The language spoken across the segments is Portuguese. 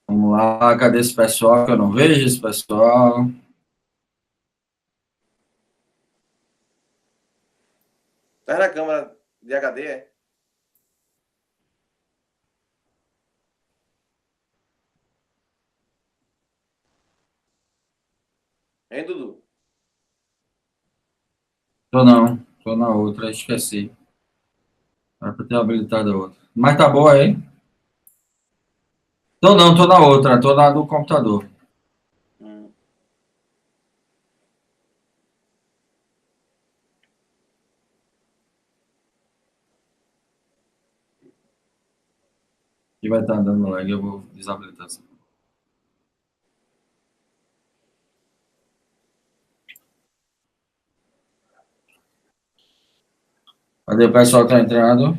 Vamos lá, cadê esse pessoal que eu não vejo esse pessoal? Tá na câmera de HD, é? Hein, Dudu? Tô não, tô na outra, esqueci. Era pra ter habilitado a outra. Mas tá boa aí? Tô não, tô na outra, tô na do computador. Hum. Que vai estar dando lag, eu vou desabilitar essa. Cadê o pessoal que tá entrando?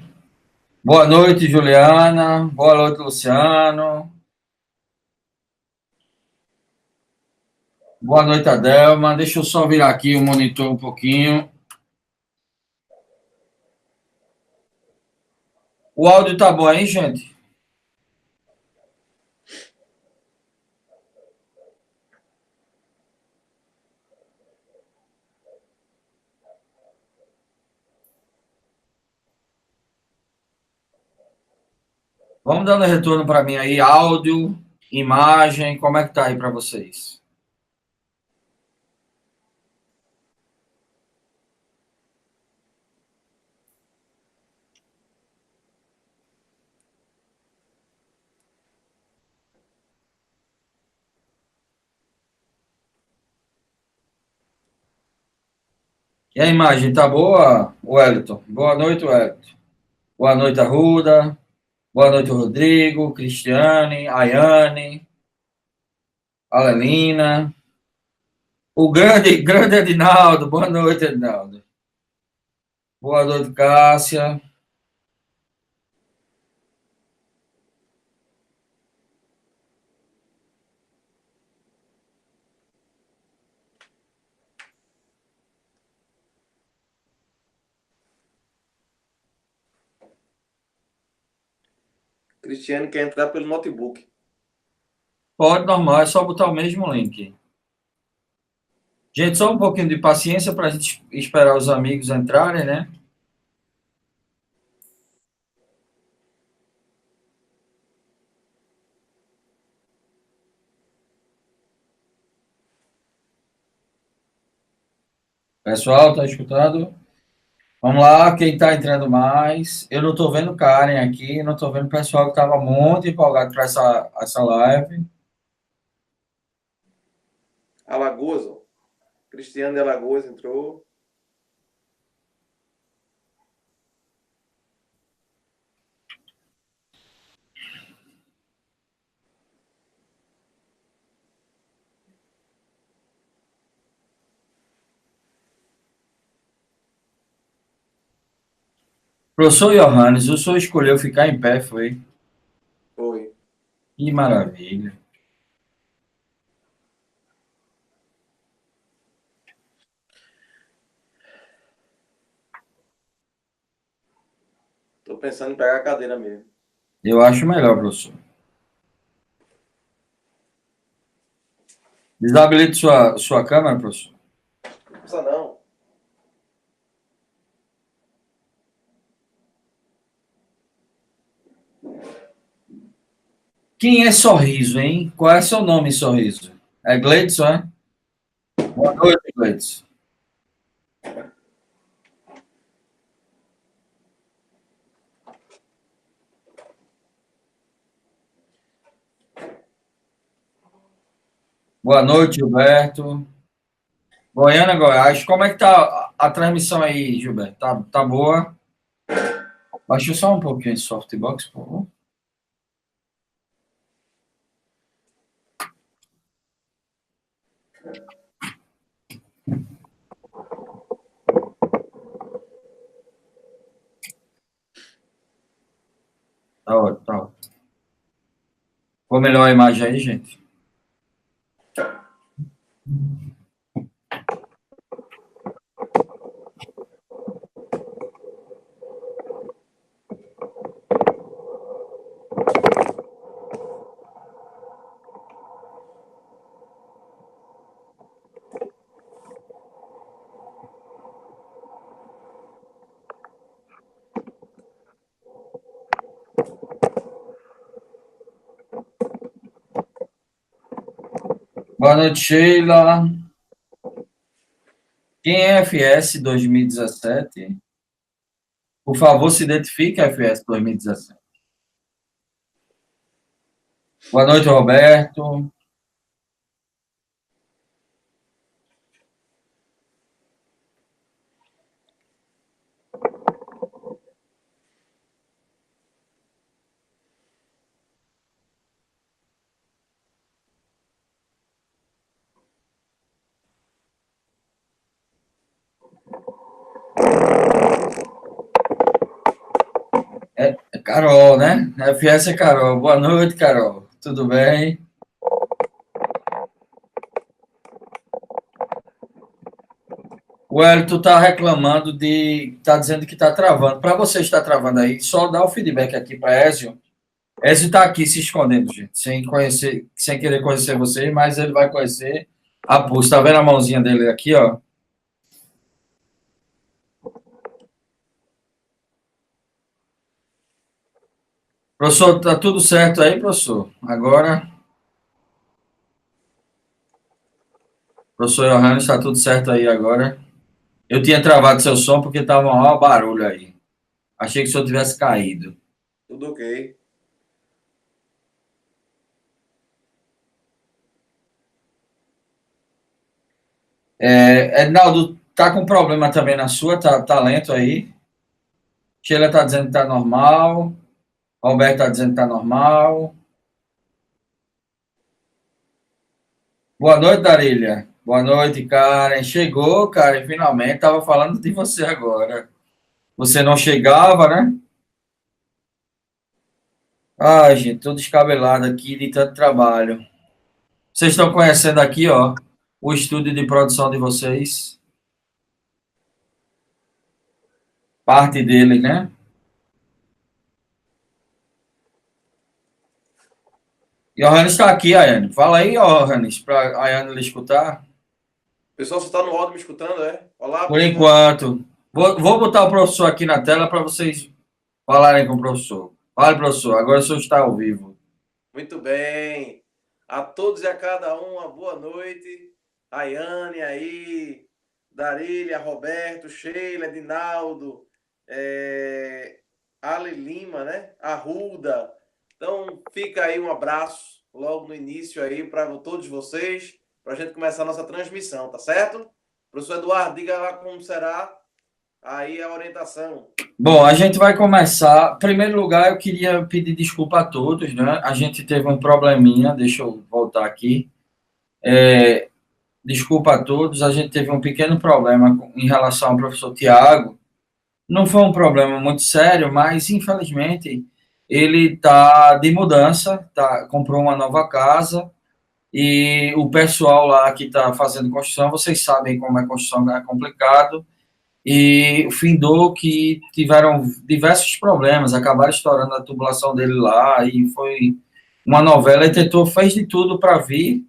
Boa noite, Juliana. Boa noite, Luciano. Boa noite, Adelma. Deixa eu só virar aqui o monitor um pouquinho. O áudio tá bom aí, gente? Vamos dando retorno para mim aí, áudio, imagem, como é que tá aí para vocês? E a imagem tá boa, Wellington? Boa noite, Wellington. Boa noite, Arruda. Boa noite, Rodrigo, Cristiane, Ayane, Alelina. O grande Edinaldo. Boa noite, Edinaldo. Boa noite, Cássia. Cristiano quer entrar pelo notebook. Pode, normal, é só botar o mesmo link. Gente, só um pouquinho de paciência para a gente esperar os amigos entrarem, né? Pessoal, tá escutando? Vamos lá, quem está entrando mais? Eu não estou vendo Karen aqui, não estou vendo o pessoal que estava muito empolgado para essa live. Alagoas, ó. Cristiano de Alagoas entrou. Professor Johannes, o senhor escolheu ficar em pé, foi? Foi. Que maravilha. Tô pensando em pegar a cadeira mesmo. Eu acho melhor, professor. Desabilite sua câmera, professor. Não precisa não. Quem é Sorriso, hein? Qual é seu nome, Sorriso? É Gleidson, é? Boa noite, Gleidson. Boa noite, Gilberto. Goiânia, Goiás. Como é que tá a transmissão aí, Gilberto? Tá boa? Baixa só um pouquinho esse softbox, por favor. Tá ótimo, tá ótimo. Ficou melhor a imagem aí, gente? Boa noite, Sheila. Quem é FS 2017? Por favor, se identifique, FS 2017. Boa noite, Roberto. É Carol, né? FS é Carol. Boa noite, Carol. Tudo bem? O Hélio, tá reclamando de. Tá dizendo que tá travando. Para você estar travando aí, só dá o feedback aqui para Ézio. Ézio tá aqui se escondendo, gente, sem conhecer, sem querer conhecer você, mas ele vai conhecer a pulse. Tá vendo a mãozinha dele aqui, ó? Professor, tá tudo certo aí, professor? Agora, professor Johannes, está tudo certo aí agora? Eu tinha travado seu som porque tava um maior barulho aí. Achei que o senhor tivesse caído. Tudo ok. Ednaldo, tá com problema também na sua, tá lento aí? Sheila tá dizendo que tá normal. Roberto tá dizendo que tá normal. Boa noite, Darília. Boa noite, Karen. Chegou, Karen, finalmente. Tava falando de você agora. Você não chegava, né? Ai, gente, tô descabelado aqui de tanto trabalho. Vocês estão conhecendo aqui, ó, o estúdio de produção de vocês. Parte dele, né? Johannes está aqui, Ayane. Fala aí, Johannes, para a Ayane lhe escutar. Pessoal, você está no áudio me escutando, é? Olá, Por pessoal. enquanto. Vou botar o professor aqui na tela para vocês falarem com o professor. Fale, professor. Agora o senhor está ao vivo. Muito bem. A todos e a cada um, uma boa noite. Ayane aí, Darília, Roberto, Sheila, Dinaldo, Ale Lima, né? Arruda. Então, fica aí um abraço logo no início aí para todos vocês, para a gente começar a nossa transmissão, tá certo? Professor Eduardo, diga lá como será aí a orientação. Bom, a gente vai começar. Em primeiro lugar, eu queria pedir desculpa a todos, né? A gente teve um probleminha, deixa eu voltar aqui. Desculpa a todos, a gente teve um pequeno problema em relação ao professor Tiago. Não foi um problema muito sério, mas infelizmente ele está de mudança, comprou uma nova casa e o pessoal lá que está fazendo construção, vocês sabem como é construção, é complicado, e findou que tiveram diversos problemas, acabaram estourando a tubulação dele lá e foi uma novela. Ele fez de tudo para vir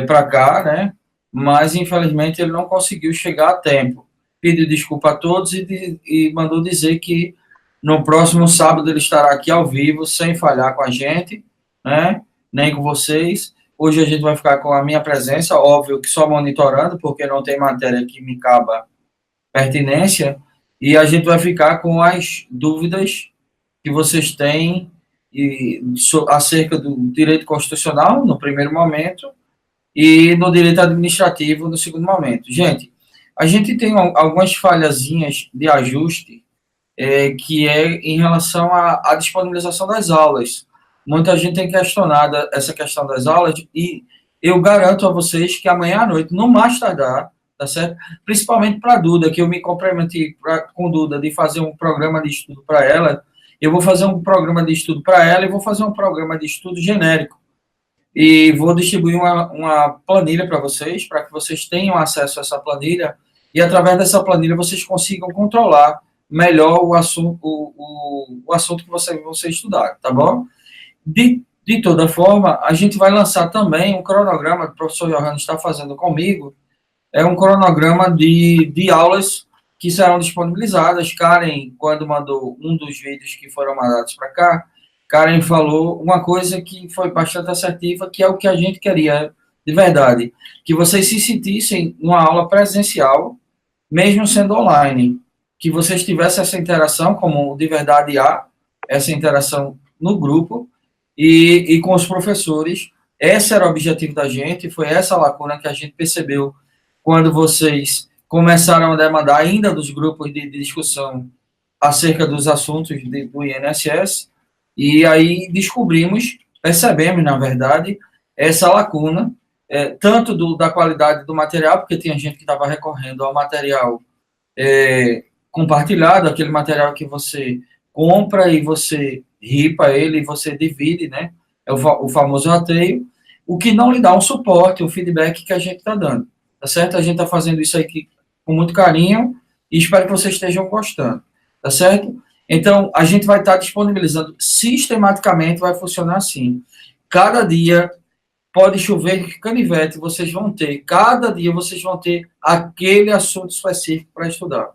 para cá, né? Mas infelizmente ele não conseguiu chegar a tempo. Pediu desculpa a todos e mandou dizer que no próximo sábado ele estará aqui ao vivo, sem falhar com a gente, né? Nem com vocês. Hoje a gente vai ficar com a minha presença, óbvio que só monitorando, porque não tem matéria que me caba pertinência, e a gente vai ficar com as dúvidas que vocês têm acerca do direito constitucional, no primeiro momento, e no direito administrativo no segundo momento. Gente, a gente tem algumas falhazinhas de ajuste, que é em relação à disponibilização das aulas. Muita gente tem questionado essa questão das aulas e eu garanto a vocês que amanhã à noite, no mais tardar, tá certo? Principalmente para a Duda, que eu me comprometi com Duda de fazer um programa de estudo para ela. Eu vou fazer um programa de estudo para ela e vou fazer um programa de estudo genérico e vou distribuir uma planilha para que vocês tenham acesso a essa planilha, e através dessa planilha vocês consigam controlar melhor o assunto que você estudar, tá bom? De toda forma, a gente vai lançar também um cronograma que o professor Johanna está fazendo comigo, é um cronograma de aulas que serão disponibilizadas. Karen, quando mandou um dos vídeos que foram mandados para cá, Karen falou uma coisa que foi bastante assertiva, que é o que a gente queria de verdade, que vocês se sentissem numa aula presencial, mesmo sendo online, que vocês tivessem essa interação, como de verdade há, essa interação no grupo e com os professores. Esse era o objetivo da gente, foi essa lacuna que a gente percebeu quando vocês começaram a demandar ainda dos grupos de discussão acerca dos assuntos do INSS, e aí percebemos, na verdade, essa lacuna, tanto da qualidade do material, porque tinha gente que estava recorrendo ao material compartilhado, aquele material que você compra e você ripa ele e você divide, né? É o famoso rateio, o que não lhe dá um suporte, um feedback que a gente está dando, tá certo? A gente está fazendo isso aqui com muito carinho e espero que vocês estejam gostando, tá certo? Então, a gente vai estar disponibilizando sistematicamente, vai funcionar assim. Cada dia pode chover canivete, vocês vão ter, cada dia vocês vão ter aquele assunto específico para estudar.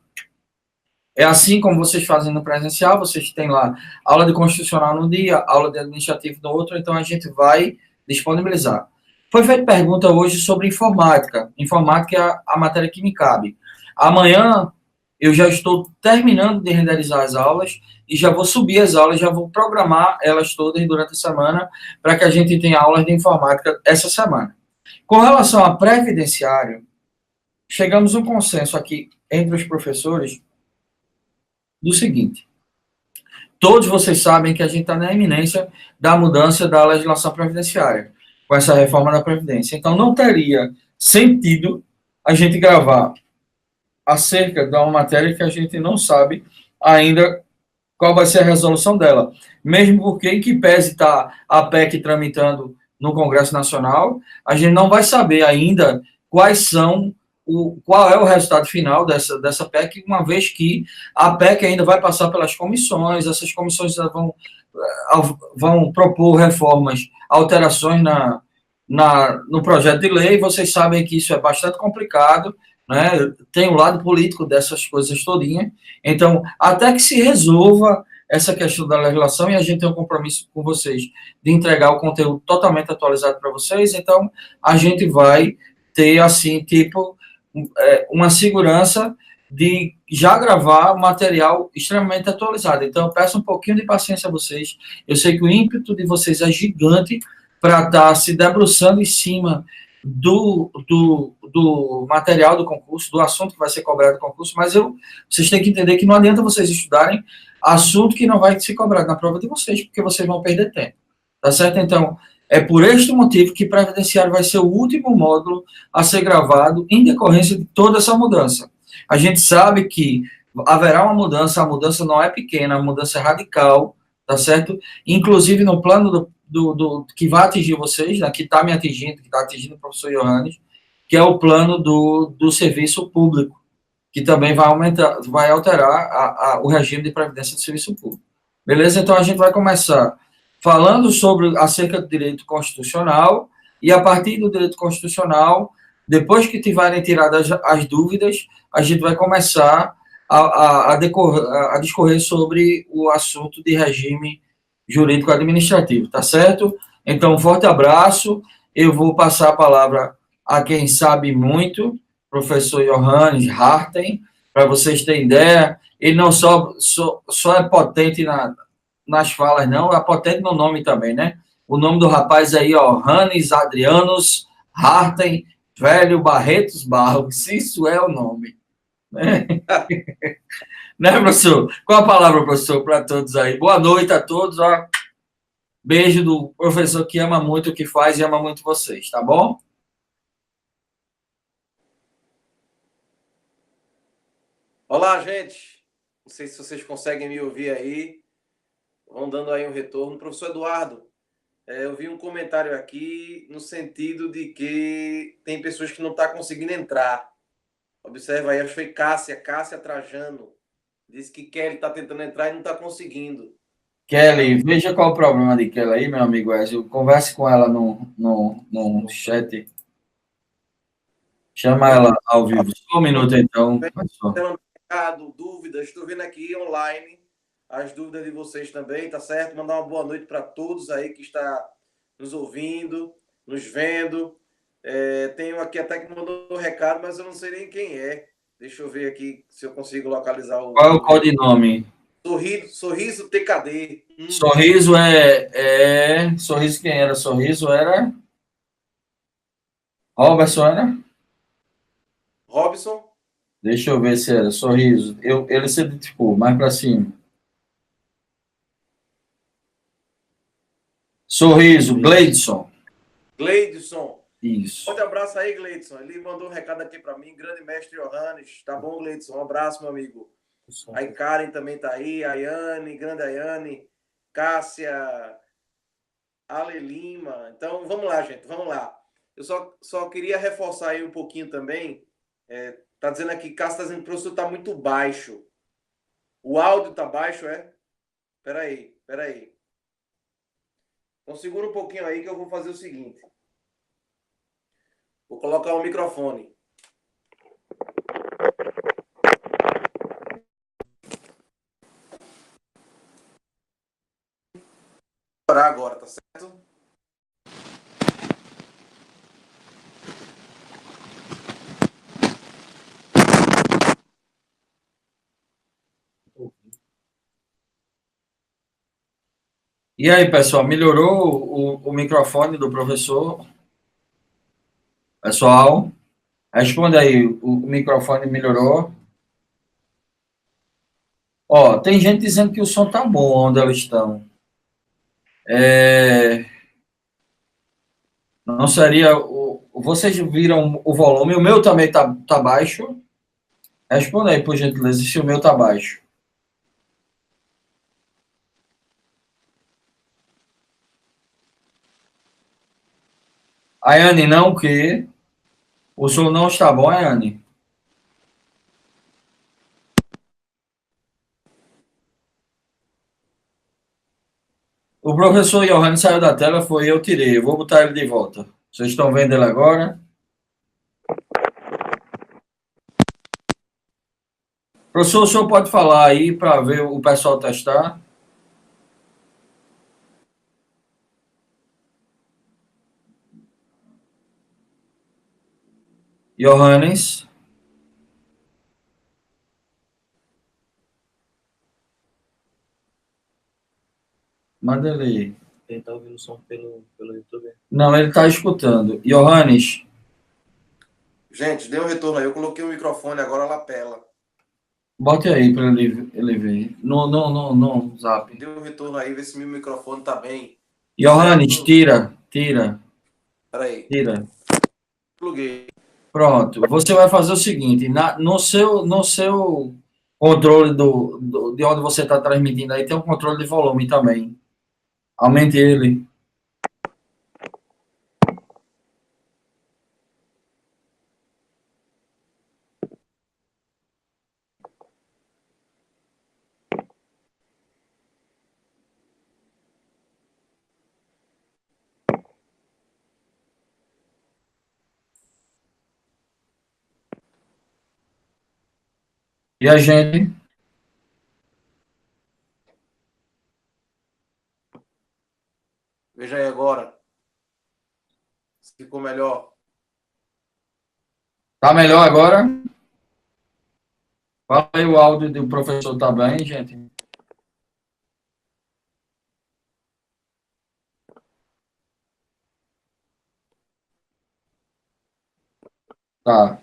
É assim como vocês fazem no presencial, vocês têm lá aula de constitucional num dia, aula de administrativo no outro, então a gente vai disponibilizar. Foi feita pergunta hoje sobre informática. Informática é a matéria que me cabe. Amanhã eu já estou terminando de renderizar as aulas e já vou subir as aulas, já vou programar elas todas durante a semana para que a gente tenha aulas de informática essa semana. Com relação a previdenciário, chegamos a um consenso aqui entre os professores do seguinte: todos vocês sabem que a gente está na iminência da mudança da legislação previdenciária, com essa reforma da Previdência. Então, não teria sentido a gente gravar acerca de uma matéria que a gente não sabe ainda qual vai ser a resolução dela. Mesmo porque, em que pese está a PEC tramitando no Congresso Nacional, a gente não vai saber ainda qual é o resultado final dessa PEC, uma vez que a PEC ainda vai passar pelas comissões, essas comissões vão propor reformas, alterações no projeto de lei. Vocês sabem que isso é bastante complicado, né? Tem o lado político dessas coisas todinha. Então, até que se resolva essa questão da legislação, e a gente tem um compromisso com vocês de entregar o conteúdo totalmente atualizado para vocês, então a gente vai ter, assim, tipo, uma segurança de já gravar material extremamente atualizado. Então, eu peço um pouquinho de paciência a vocês. Eu sei que o ímpeto de vocês é gigante para estar se debruçando em cima do material do concurso, do assunto que vai ser cobrado do concurso, mas vocês têm que entender que não adianta vocês estudarem assunto que não vai ser cobrado na prova de vocês, porque vocês vão perder tempo. Tá certo? Então, é por este motivo que previdenciário vai ser o último módulo a ser gravado em decorrência de toda essa mudança. A gente sabe que haverá uma mudança, a mudança não é pequena, a mudança é radical, tá certo? Inclusive no plano que vai atingir vocês, né, que está me atingindo, que está atingindo o professor Johannes, que é o plano do serviço público, que também vai alterar o regime de previdência do serviço público. Beleza? Então a gente vai começar falando acerca do direito constitucional, e a partir do direito constitucional, depois que tiverem tiradas as dúvidas, a gente vai começar a discorrer sobre o assunto de regime jurídico-administrativo, tá certo? Então, um forte abraço. Eu vou passar a palavra a quem sabe muito, professor Johannes Harten, para vocês terem ideia. Ele não só é potente nas falas, não, é potente no nome também, né? O nome do rapaz aí, ó, Hannes Adrianos Harten Velho Barretos Barros, isso é o nome. Né, né, professor? Qual a palavra, professor, para todos aí? Boa noite a todos, ó. Beijo do professor que ama muito o que faz e ama muito vocês, tá bom? Olá, gente. Não sei se vocês conseguem me ouvir aí. Vão dando aí um retorno. Professor Eduardo, eu vi um comentário aqui no sentido de que tem pessoas que não estão conseguindo entrar. Observa aí, acho que foi Cássia Trajano. Disse que Kelly está tentando entrar e não está conseguindo. Kelly, veja qual é o problema de Kelly aí, meu amigo Ezio. Converse com ela no chat. Chama Pronto. ela ao vivo. Só um minuto, então, pessoal. Recado, dúvidas, estou vendo aqui online as dúvidas de vocês também, tá certo? Mandar uma boa noite para todos aí que está nos ouvindo, nos vendo. Tenho aqui até que mandou um recado, mas eu não sei nem quem é. Deixa eu ver aqui se eu consigo localizar Qual é o codinome? Sorriso TKD. Sorriso Sorriso quem era? Sorriso era. Robertson era? Robson. Deixa eu ver se era. Sorriso. Ele se identificou, mais para cima. Sorriso, Gleidson. Gleidson. Isso. Forte abraço aí, Gleidson. Ele mandou um recado aqui para mim, grande mestre Johannes. Tá bom, Gleidson? Um abraço, meu amigo. Aí Karen também tá aí, Ayane, grande Ayane, Cássia, Ale Lima. Então, vamos lá, gente, vamos lá. Eu só queria reforçar aí um pouquinho também. Tá dizendo aqui, Cássia tá dizendo que o professor tá muito baixo. O áudio tá baixo, é? Peraí. Então, segura um pouquinho aí que eu vou fazer o seguinte. Vou colocar o microfone. Vou parar agora, tá certo? E aí, pessoal, melhorou o microfone do professor? Pessoal, responda aí, o microfone melhorou? Ó, tem gente dizendo que o som tá bom onde eles estão. Não seria. Vocês viram o volume? O meu também tá baixo. Responda aí, por gentileza, se o meu tá baixo. Ayane, não que o som não está bom, Ayane. O professor Johannes saiu da tela, foi eu tirei. Eu vou botar ele de volta. Vocês estão vendo ele agora? Professor, o senhor pode falar aí para ver o pessoal testar? Johannes. Manda ele. Ele tá ouvindo o som pelo YouTube. Não, ele está escutando. Johannes. Gente, deu um retorno aí. Eu coloquei o microfone agora lapela. Bote aí para ele ver. No zap. Deu um retorno aí, vê se meu microfone tá bem. Johannes, tira. Peraí. Tira. Pluguei. Pronto. Você vai fazer o seguinte: no seu controle de onde você está transmitindo aí, tem um controle de volume também. Aumente ele. E a gente. Veja aí agora. Se ficou melhor. Tá melhor agora? Fala aí o áudio do professor, tá bem, gente? Tá.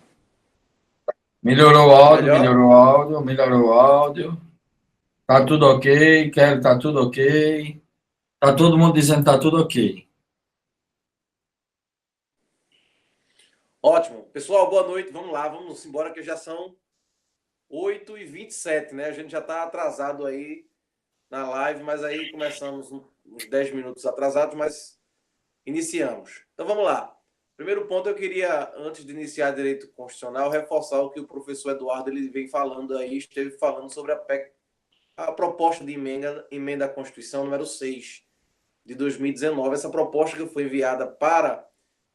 Melhorou o áudio, Melhor? melhorou o áudio. Tá tudo ok, Kelly, tá tudo ok. Tá todo mundo dizendo que tá tudo ok. Ótimo. Pessoal, boa noite. Vamos lá, vamos embora que já são 8h27, né? A gente já tá atrasado aí na live, mas aí começamos uns 10 minutos atrasados, mas iniciamos. Então vamos lá. Primeiro ponto, eu queria, antes de iniciar direito constitucional, reforçar o que o professor Eduardo ele vem falando aí, esteve falando sobre a proposta de emenda à Constituição número 6 de 2019. Essa proposta que foi enviada para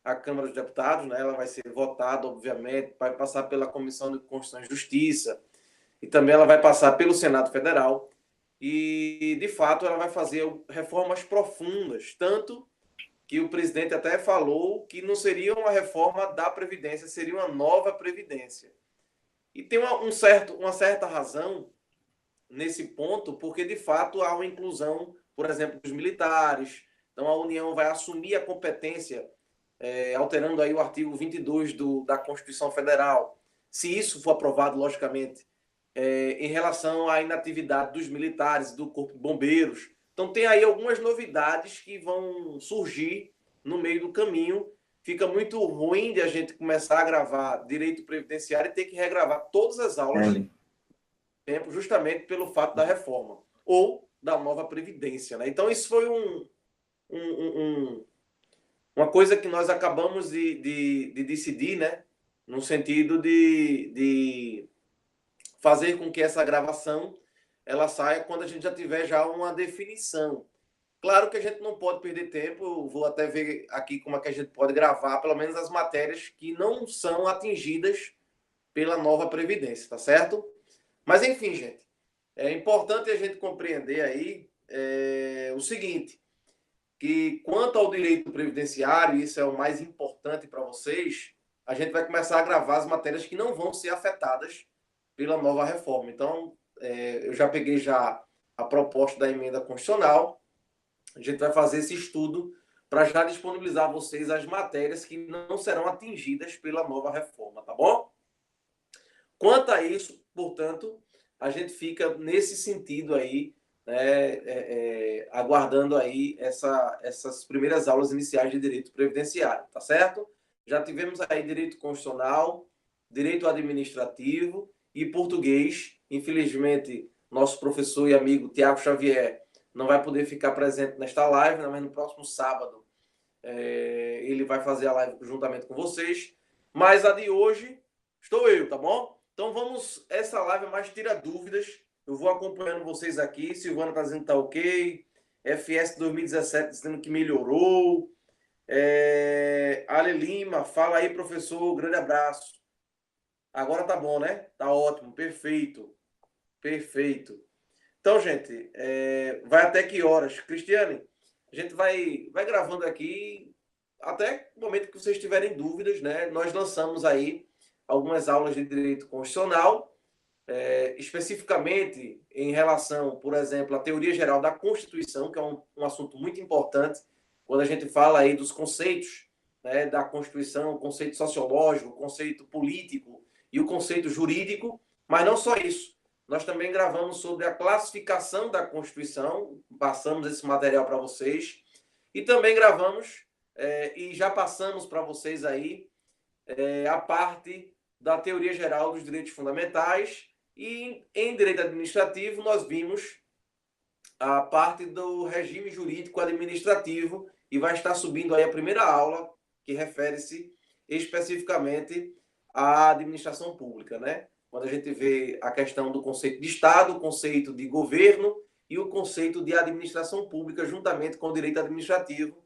a Câmara dos Deputados, né, ela vai ser votada, obviamente, vai passar pela Comissão de Constituição e Justiça e também ela vai passar pelo Senado Federal e, de fato, ela vai fazer reformas profundas, tanto que o presidente até falou que não seria uma reforma da Previdência, seria uma nova Previdência. E tem uma certa razão nesse ponto, porque, de fato, há uma inclusão, por exemplo, dos militares. Então, a União vai assumir a competência, alterando aí o artigo 22 da Constituição Federal. Se isso for aprovado, logicamente, em relação à inatividade dos militares e do Corpo de Bombeiros. Então, tem aí algumas novidades que vão surgir no meio do caminho. Fica muito ruim de a gente começar a gravar direito previdenciário e ter que regravar todas as aulas tempo, justamente pelo fato da reforma ou da nova Previdência, né? Então, isso foi uma coisa que nós acabamos de decidir, né? No sentido de fazer com que essa gravação ela saia quando a gente já tiver já uma definição. Claro que a gente não pode perder tempo, eu vou até ver aqui como é que a gente pode gravar, pelo menos as matérias que não são atingidas pela nova Previdência, tá certo? Mas, enfim, gente, é importante a gente compreender aí o seguinte, que quanto ao direito previdenciário, isso é o mais importante para vocês, a gente vai começar a gravar as matérias que não vão ser afetadas pela nova reforma. Então, eu já peguei já a proposta da emenda constitucional, a gente vai fazer esse estudo para já disponibilizar a vocês as matérias que não serão atingidas pela nova reforma, tá bom? Quanto a isso, portanto, a gente fica nesse sentido aí, né, aguardando aí essas primeiras aulas iniciais de direito previdenciário, tá certo? Já tivemos aí direito constitucional, direito administrativo e português. Infelizmente, nosso professor e amigo Tiago Xavier não vai poder ficar presente nesta live, mas no próximo sábado ele vai fazer a live juntamente com vocês. Mas a de hoje estou eu, tá bom? Então vamos, essa live é mais tira dúvidas. Eu vou acompanhando vocês aqui. Silvana está dizendo que está ok. FS 2017 dizendo que melhorou. Ale Lima, fala aí, professor. Grande abraço. Agora tá bom, né? Tá ótimo, perfeito. Perfeito. Então, gente, vai até que horas? Cristiane, a gente vai gravando aqui até o momento que vocês tiverem dúvidas, né? Nós lançamos aí algumas aulas de direito constitucional, especificamente em relação, por exemplo, à teoria geral da Constituição, que é um assunto muito importante, quando a gente fala aí dos conceitos, né, da Constituição, o conceito sociológico, o conceito político e o conceito jurídico, mas não só isso. Nós também gravamos sobre a classificação da Constituição, passamos esse material para vocês, e também gravamos e já passamos para vocês aí a parte da teoria geral dos direitos fundamentais, e em direito administrativo nós vimos a parte do regime jurídico administrativo, e vai estar subindo aí a primeira aula, que refere-se especificamente à administração pública, né? Quando a gente vê a questão do conceito de Estado, o conceito de governo e o conceito de administração pública, juntamente com o direito administrativo.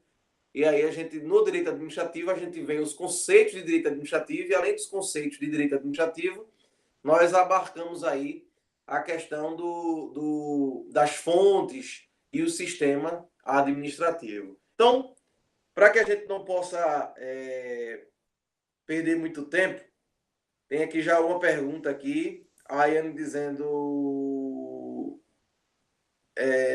E aí no direito administrativo, a gente vê os conceitos de direito administrativo, e além dos conceitos de direito administrativo, nós abarcamos aí a questão das fontes e o sistema administrativo. Então, para que a gente não possa perder muito tempo, tem aqui já uma pergunta aqui, a Ayane dizendo,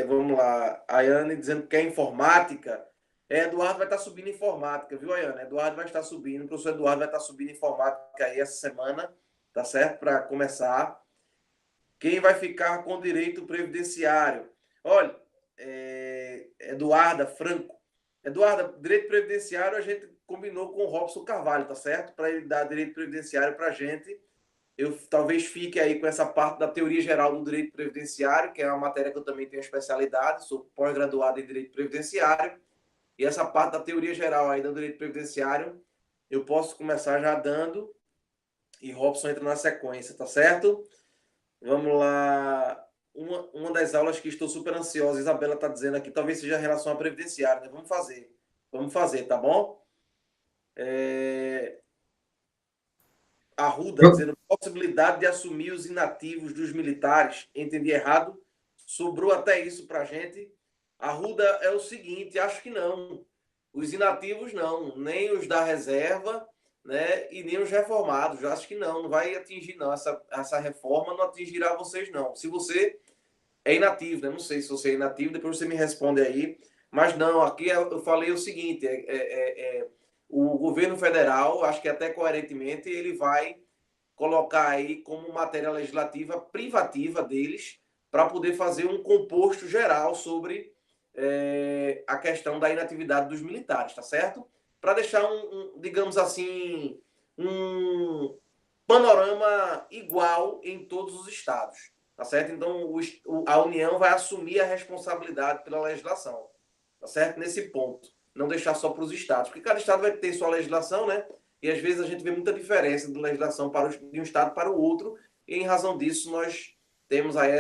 vamos lá, a Ayane dizendo que é informática. Eduardo vai estar subindo informática, viu, Ayane? Eduardo vai estar subindo, o professor Eduardo vai estar subindo informática aí essa semana, tá certo? Para começar. Quem vai ficar com direito previdenciário? Olha, Eduarda Franco. Eduarda, direito previdenciário a gente combinou com o Robson Carvalho, tá certo? Para ele dar direito previdenciário para a gente eu talvez fique aí com essa parte da teoria geral do direito previdenciário, que é uma matéria que eu também tenho especialidade, sou pós-graduado em direito previdenciário, e essa parte da teoria geral aí do direito previdenciário, eu posso começar já dando, e Robson entra na sequência, tá certo? Vamos lá. Uma das aulas que estou super ansiosa, Isabela está dizendo aqui, talvez seja em relação à previdenciária, né? Vamos fazer, tá bom? Arruda dizendo possibilidade de assumir os inativos dos militares. Entendi errado? Sobrou até isso para a gente. Arruda é o seguinte, acho que não. Os inativos não, nem os da reserva, né, e nem os reformados. Eu acho que não vai atingir não. Essa reforma não atingirá vocês não. Se você é inativo, né? Não sei se você é inativo, depois você me responde aí. Mas não, aqui eu falei o seguinte, o governo federal, acho que até coerentemente, ele vai colocar aí como matéria legislativa privativa deles para poder fazer um composto geral sobre a questão da inatividade dos militares, tá certo? Para deixar digamos assim, um panorama igual em todos os estados, tá certo? Então, a União vai assumir a responsabilidade pela legislação, tá certo? Nesse ponto. Não deixar só para os estados, porque cada estado vai ter sua legislação, né? E às vezes a gente vê muita diferença de legislação de um estado para o outro, e em razão disso nós temos aí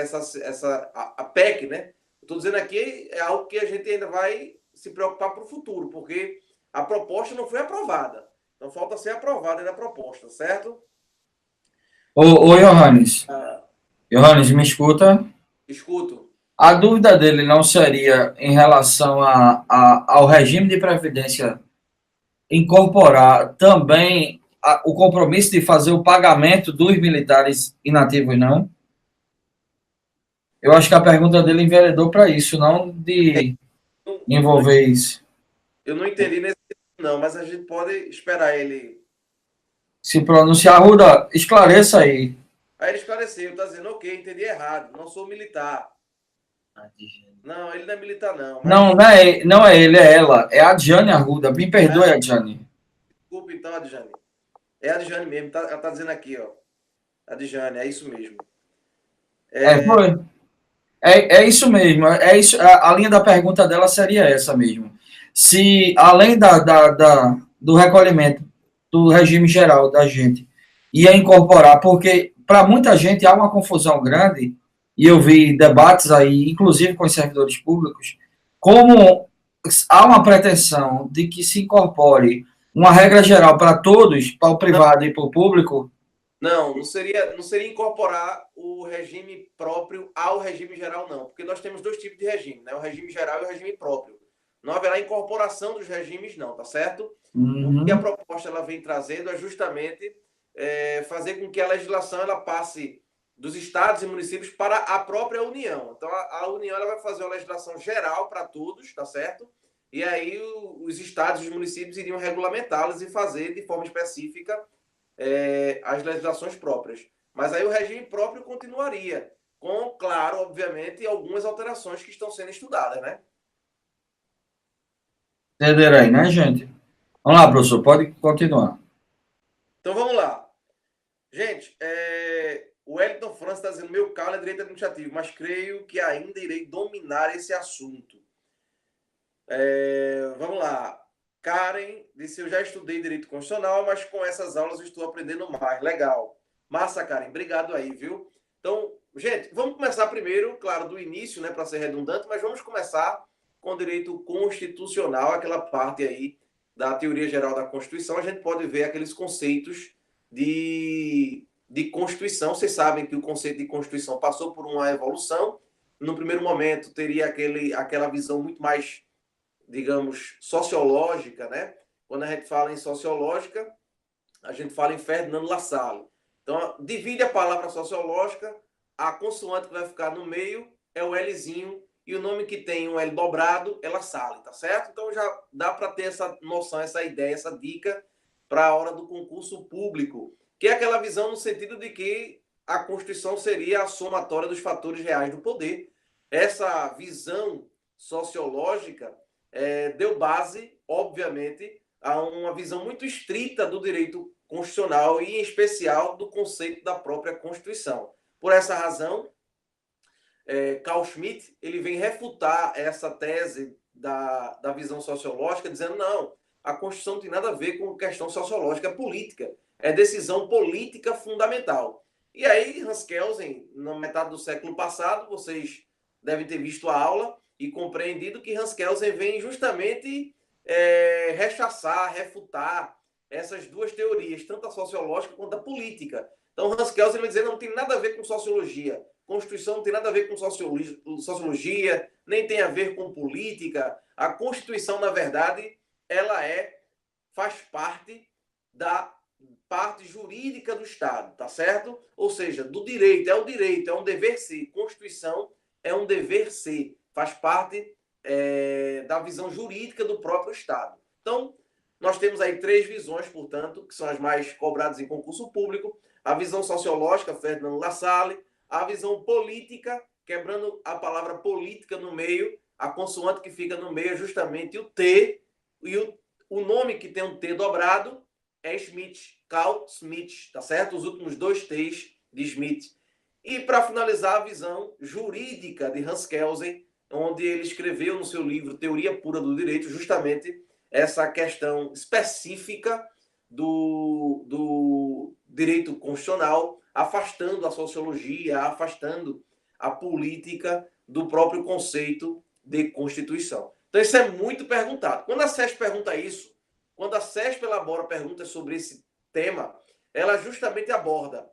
a PEC, né? Estou dizendo aqui é algo que a gente ainda vai se preocupar para o futuro, porque a proposta não foi aprovada. Então falta ser aprovada ainda a proposta, certo? Ô Johannes. Johannes, me escuta? Escuto. A dúvida dele não seria em relação ao regime de previdência incorporar também o compromisso de fazer o pagamento dos militares inativos, não? Eu acho que a pergunta dele enveredou para isso, não de envolver isso. Eu não entendi nesse não, mas a gente pode esperar ele Se pronunciar, Ruda, esclareça aí. Aí ele esclareceu, está dizendo, ok, entendi errado, não sou militar. Não, ele não é militar, não. Mas... Não é ele, é ela. É a Adjane Arruda. Me perdoe, Adjane. Desculpa, então, Adjane. É a Adjane mesmo, ela está dizendo aqui, ó. Adjane, é isso mesmo. Foi. É isso mesmo. É isso, a linha da pergunta dela seria essa mesmo. Se, além do recolhimento do regime geral da gente, ia incorporar, porque para muita gente há uma confusão grande, e eu vi debates aí, inclusive com os servidores públicos, como há uma pretensão de que se incorpore uma regra geral para todos, para o privado e para o público. Não seria incorporar o regime próprio ao regime geral, não. Porque nós temos dois tipos de regime, né? O regime geral e o regime próprio. Não haverá incorporação dos regimes, não, tá certo? Uhum. O que a proposta ela vem trazendo é justamente fazer com que a legislação ela passe dos estados e municípios para a própria União. Então, a União ela vai fazer uma legislação geral para todos, tá certo? E aí os estados e os municípios iriam regulamentá-las e fazer de forma específica as legislações próprias. Mas aí o regime próprio continuaria, com, claro, obviamente, algumas alterações que estão sendo estudadas, né? Entenderam aí, né, gente? Vamos lá, professor, pode continuar. Então vamos lá. Gente, o Wellington França está dizendo: meu calo é direito administrativo, mas creio que ainda irei dominar esse assunto. Vamos lá. Karen disse: eu já estudei direito constitucional, mas com essas aulas eu estou aprendendo mais. Legal. Massa, Karen. Obrigado aí, viu? Então, gente, vamos começar primeiro, claro, do início, né, para ser redundante, mas vamos começar com o direito constitucional, aquela parte aí da teoria geral da Constituição. A gente pode ver aqueles conceitos de Constituição. Vocês sabem que o conceito de Constituição passou por uma evolução. No primeiro momento, teria aquela visão muito mais, digamos, sociológica, né? Quando a gente fala em sociológica, a gente fala em Ferdinando Lassalle. Então, divide a palavra sociológica, a consoante que vai ficar no meio é o Lzinho, e o nome que tem um L dobrado é Lassalle, tá certo? Então já dá para ter essa noção, essa ideia, essa dica para a hora do concurso público, que é aquela visão no sentido de que a Constituição seria a somatória dos fatores reais do poder. Essa visão sociológica deu base, obviamente, a uma visão muito estrita do direito constitucional e, em especial, do conceito da própria Constituição. Por essa razão, Carl Schmitt ele vem refutar essa tese da visão sociológica, dizendo não, a Constituição não tem nada a ver com questão sociológica, é política, é decisão política fundamental. E aí, Hans Kelsen, na metade do século passado, vocês devem ter visto a aula e compreendido que Hans Kelsen vem justamente rechaçar, refutar essas duas teorias, tanto a sociológica quanto a política. Então, Hans Kelsen vai dizer não tem nada a ver com sociologia. Constituição não tem nada a ver com sociologia, nem tem a ver com política. A Constituição, na verdade, ela faz parte da parte jurídica do Estado, tá certo? Ou seja, do direito, é um dever ser. Constituição é um dever ser, faz parte da visão jurídica do próprio Estado. Então, nós temos aí 3 visões, portanto, que são as mais cobradas em concurso público. A visão sociológica, Ferdinand Lassalle, a visão política, quebrando a palavra política no meio, a consoante que fica no meio é justamente o T, e o nome que tem um T dobrado é Schmitt, Carl Schmitt, tá certo? Os últimos 2 T's de Schmitt. E, para finalizar, a visão jurídica de Hans Kelsen, onde ele escreveu no seu livro Teoria Pura do Direito justamente essa questão específica do direito constitucional, afastando a sociologia, afastando a política do próprio conceito de Constituição. Então, isso é muito perguntado. Quando a SESP pergunta isso, quando a SESP elabora perguntas sobre esse tema, ela justamente aborda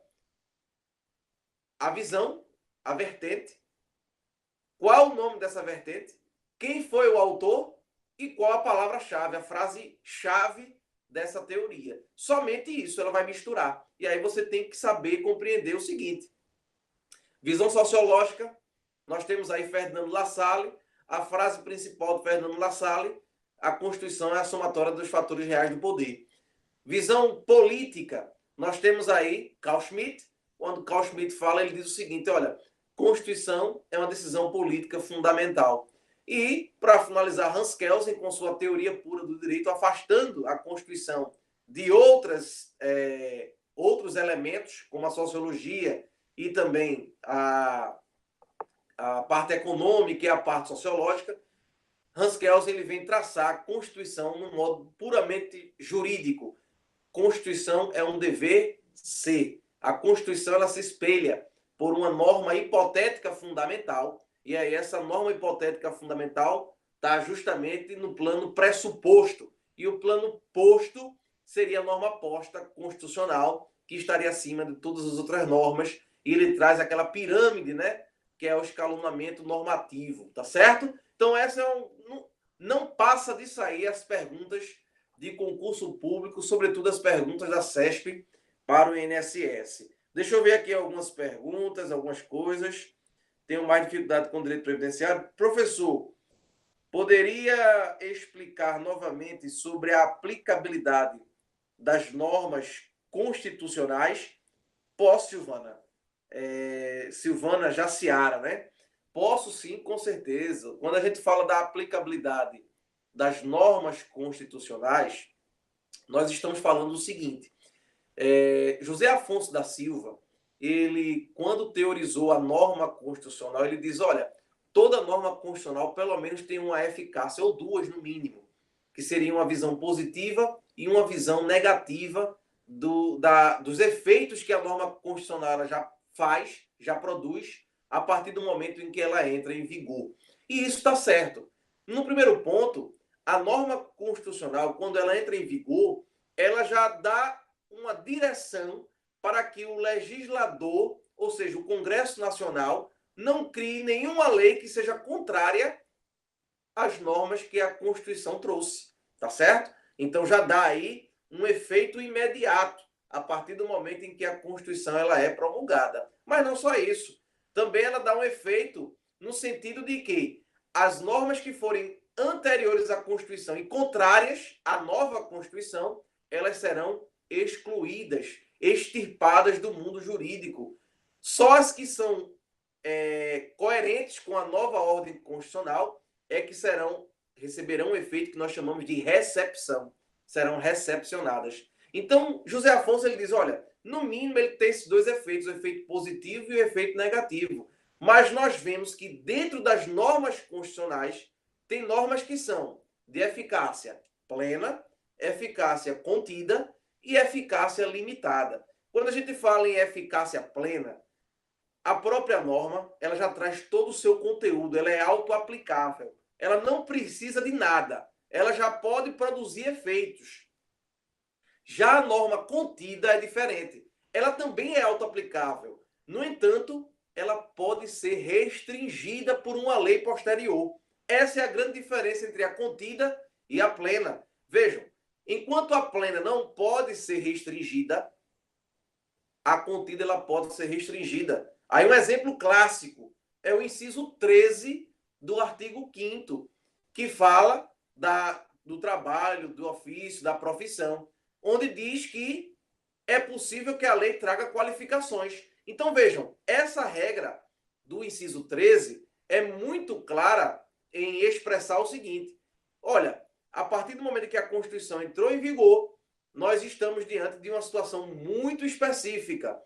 a visão, a vertente, qual o nome dessa vertente, quem foi o autor e qual a palavra-chave, a frase-chave dessa teoria. Somente isso ela vai misturar. E aí você tem que saber compreender o seguinte. Visão sociológica, nós temos aí Ferdinand Lassalle, a frase principal do Ferdinand Lassalle, a Constituição é a somatória dos fatores reais do poder. Visão política, nós temos aí Carl Schmitt. Quando Carl Schmitt fala, ele diz o seguinte, olha, Constituição é uma decisão política fundamental. E, para finalizar, Hans Kelsen, com sua teoria pura do direito, afastando a Constituição de outros elementos, como a sociologia e também a parte econômica e a parte sociológica, Hans Kelsen ele vem traçar a Constituição num modo puramente jurídico. Constituição é um dever ser. A Constituição ela se espelha por uma norma hipotética fundamental, e aí essa norma hipotética fundamental está justamente no plano pressuposto. E o plano posto seria a norma posta constitucional, que estaria acima de todas as outras normas, e ele traz aquela pirâmide, né, que é o escalonamento normativo, tá certo? Então, essa não passa disso aí as perguntas de concurso público, sobretudo as perguntas da SESP para o INSS. Deixa eu ver aqui algumas perguntas, algumas coisas. Tenho mais dificuldade com o direito previdenciário. Professor, poderia explicar novamente sobre a aplicabilidade das normas constitucionais? Posso, Silvana? Silvana Jaciara, né? Posso sim, com certeza. Quando a gente fala da aplicabilidade das normas constitucionais, nós estamos falando o seguinte. José Afonso da Silva, ele, quando teorizou a norma constitucional, ele diz, olha, toda norma constitucional pelo menos tem uma eficácia, ou 2 no mínimo, que seria uma visão positiva e uma visão negativa dos efeitos que a norma constitucional ela já produz, a partir do momento em que ela entra em vigor. E isso está certo. No primeiro ponto, a norma constitucional, quando ela entra em vigor, ela já dá uma direção para que o legislador, ou seja, o Congresso Nacional, não crie nenhuma lei que seja contrária às normas que a Constituição trouxe, tá certo? Então já dá aí um efeito imediato a partir do momento em que a Constituição ela é promulgada. Mas não só isso, também ela dá um efeito no sentido de que as normas que forem anteriores à Constituição e contrárias à nova Constituição, elas serão excluídas, extirpadas do mundo jurídico. Só as que são coerentes com a nova ordem constitucional é que receberão um efeito que nós chamamos de recepção. serão recepcionadas. Então, José Afonso ele diz, olha, no mínimo ele tem esses dois efeitos, o efeito positivo e o efeito negativo. Mas nós vemos que dentro das normas constitucionais, tem normas que são de eficácia plena, eficácia contida e eficácia limitada. Quando a gente fala em eficácia plena, a própria norma ela já traz todo o seu conteúdo, ela é auto-aplicável. Ela não precisa de nada, ela já pode produzir efeitos. Já a norma contida é diferente. Ela também é auto-aplicável. No entanto, ela pode ser restringida por uma lei posterior. Essa é a grande diferença entre a contida e a plena. Vejam, enquanto a plena não pode ser restringida, a contida ela pode ser restringida. Aí um exemplo clássico é o inciso 13 do artigo 5º, que fala do trabalho, do ofício, da profissão, onde diz que é possível que a lei traga qualificações. Então, vejam, essa regra do inciso 13 é muito clara em expressar o seguinte: olha, a partir do momento que a Constituição entrou em vigor, nós estamos diante de uma situação muito específica.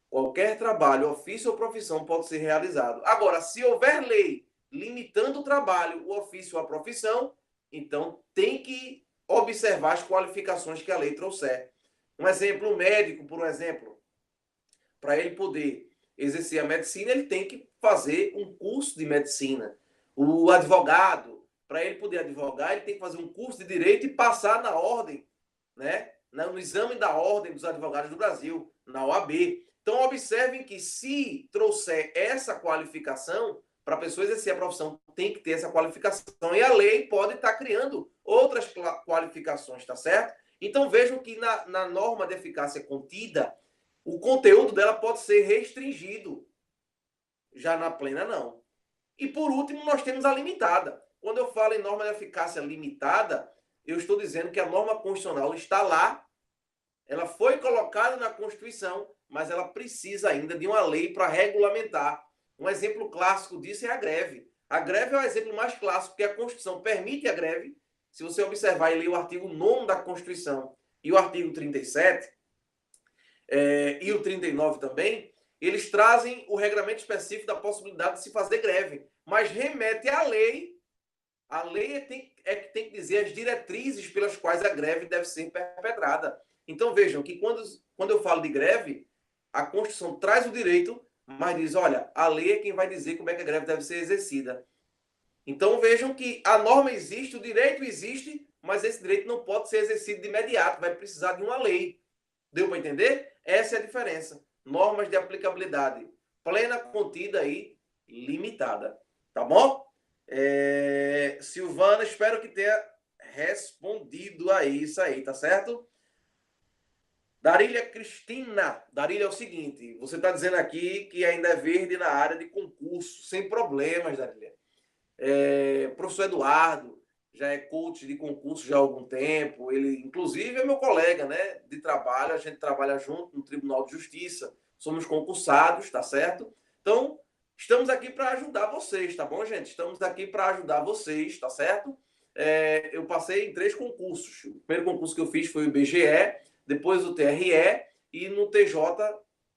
Qualquer trabalho, ofício ou profissão pode ser realizado. Agora, se houver lei limitando o trabalho, o ofício ou a profissão, então tem que observar as qualificações que a lei trouxer. Um exemplo, o médico, por exemplo, para ele poder exercer a medicina, ele tem que fazer um curso de medicina. O advogado, para ele poder advogar, ele tem que fazer um curso de direito e passar na ordem, né? No exame da ordem dos advogados do Brasil, na OAB. Então, observem que se trouxer essa qualificação, para a pessoa exercer a profissão, tem que ter essa qualificação. E a lei pode estar criando outras qualificações, tá certo? Então, vejam que na norma de eficácia contida, o conteúdo dela pode ser restringido. Já na plena, não. E, por último, nós temos a limitada. Quando eu falo em norma de eficácia limitada, eu estou dizendo que a norma constitucional está lá, ela foi colocada na Constituição, mas ela precisa ainda de uma lei para regulamentar. Um exemplo clássico disso é a greve. A greve é o exemplo mais clássico, porque a Constituição permite a greve. Se você observar e ler o artigo 9º da Constituição e o artigo 37, e o 39 também, eles trazem o regramento específico da possibilidade de se fazer greve, mas remete à lei. A lei é que tem que dizer as diretrizes pelas quais a greve deve ser perpetrada. Então vejam que quando eu falo de greve, a Constituição traz o direito, mas diz, olha, a lei é quem vai dizer como é que a greve deve ser exercida. Então vejam que a norma existe, o direito existe, mas esse direito não pode ser exercido de imediato, vai precisar de uma lei. Deu para entender? Essa é a diferença. Normas de aplicabilidade plena, contida e limitada. Tá bom? Silvana, espero que tenha respondido a isso aí, tá certo? Darília Cristina. Darília, é o seguinte, você está dizendo aqui que ainda é verde na área de concurso, sem problemas, Darília. Professor Eduardo já é coach de concurso já há algum tempo, ele inclusive é meu colega, né, de trabalho, a gente trabalha junto no Tribunal de Justiça, somos concursados, tá certo? Então, estamos aqui para ajudar vocês, tá bom, gente? Estamos aqui para ajudar vocês, tá certo? Eu passei em 3 concursos. O primeiro concurso que eu fiz foi o IBGE, depois o TRE e no TJ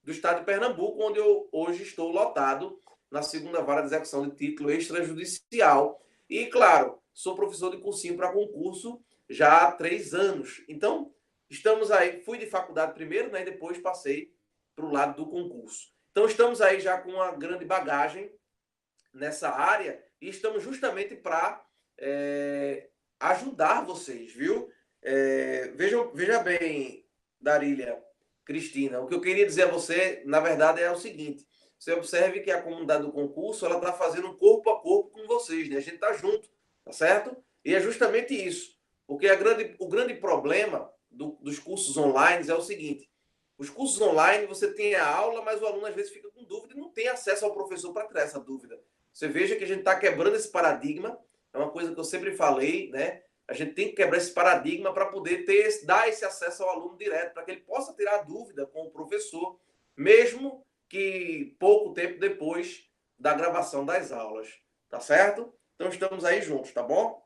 do Estado de Pernambuco, onde eu hoje estou lotado na 2ª Vara de Execução de Título Extrajudicial. E, claro, sou professor de cursinho para concurso já há 3 anos. Então, estamos aí. Fui de faculdade primeiro, né, e depois passei para o lado do concurso. Então, estamos aí já com uma grande bagagem nessa área e estamos justamente para ajudar vocês, viu? Veja bem, Darília, Cristina, o que eu queria dizer a você, na verdade, é o seguinte: você observe que a comunidade do concurso ela está fazendo um corpo a corpo com vocês, né? A gente está junto, tá certo? E é justamente isso, porque o grande problema dos cursos online é o seguinte: os cursos online você tem a aula, mas o aluno às vezes fica com dúvida e não tem acesso ao professor para tirar essa dúvida. Você veja que a gente está quebrando esse paradigma, é uma coisa que eu sempre falei, né? A gente tem que quebrar esse paradigma para poder dar esse acesso ao aluno direto, para que ele possa tirar a dúvida com o professor, mesmo que pouco tempo depois da gravação das aulas, tá certo? Então estamos aí juntos, tá bom?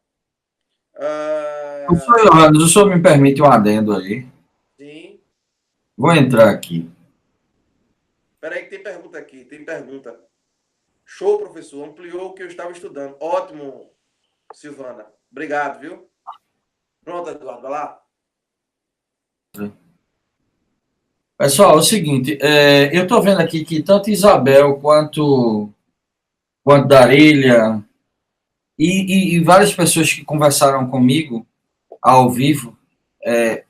Professor Johannes, o senhor me permite um adendo aí? Sim. Vou entrar aqui. Espera aí que tem pergunta aqui, tem pergunta. Show, professor, ampliou o que eu estava estudando. Ótimo, Silvana. Obrigado, viu? Pronto, Eduardo, vai lá. Pessoal, é o seguinte, eu estou vendo aqui que tanto Isabel quanto Darília e várias pessoas que conversaram comigo ao vivo,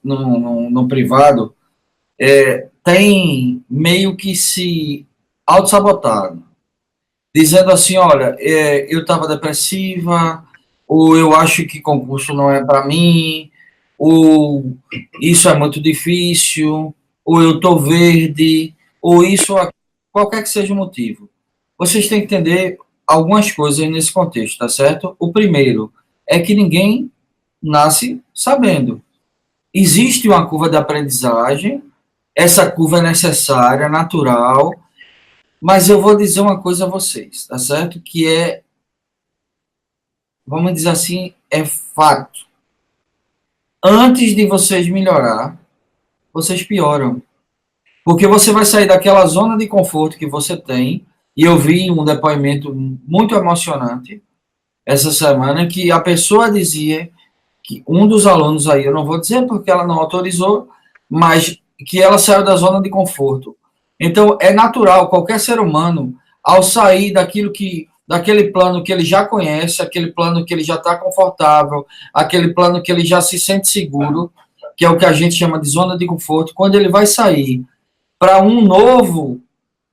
no privado, tem meio que se auto-sabotado, dizendo assim, olha, eu estava depressiva, ou eu acho que concurso não é para mim, ou isso é muito difícil, ou eu estou verde, ou isso, qualquer que seja o motivo. Vocês têm que entender algumas coisas nesse contexto, tá certo? O primeiro é que ninguém nasce sabendo. Existe uma curva de aprendizagem, essa curva é necessária, natural, mas eu vou dizer uma coisa a vocês, tá certo? Que vamos dizer assim, é fato. Antes de vocês melhorar, vocês pioram. Porque você vai sair daquela zona de conforto que você tem, e eu vi um depoimento muito emocionante essa semana, que a pessoa dizia que um dos alunos aí, eu não vou dizer porque ela não autorizou, mas que ela saiu da zona de conforto. Então, é natural, qualquer ser humano, ao sair daquele plano que ele já conhece, aquele plano que ele já está confortável, aquele plano que ele já se sente seguro, que é o que a gente chama de zona de conforto, quando ele vai sair para um novo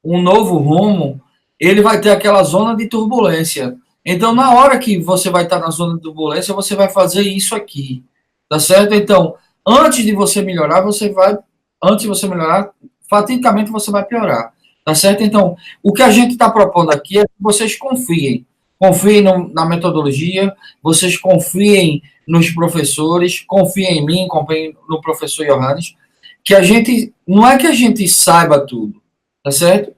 rumo, ele vai ter aquela zona de turbulência. Então, na hora que você vai estar na zona de turbulência, você vai fazer isso aqui, tá certo? Então, antes de você melhorar, fatidicamente você vai piorar, tá certo? Então, o que a gente está propondo aqui é que vocês confiem. Confiem na metodologia, vocês confiem nos professores, confiem em mim, confiem no professor Johannes, que não é que a gente saiba tudo, tá certo?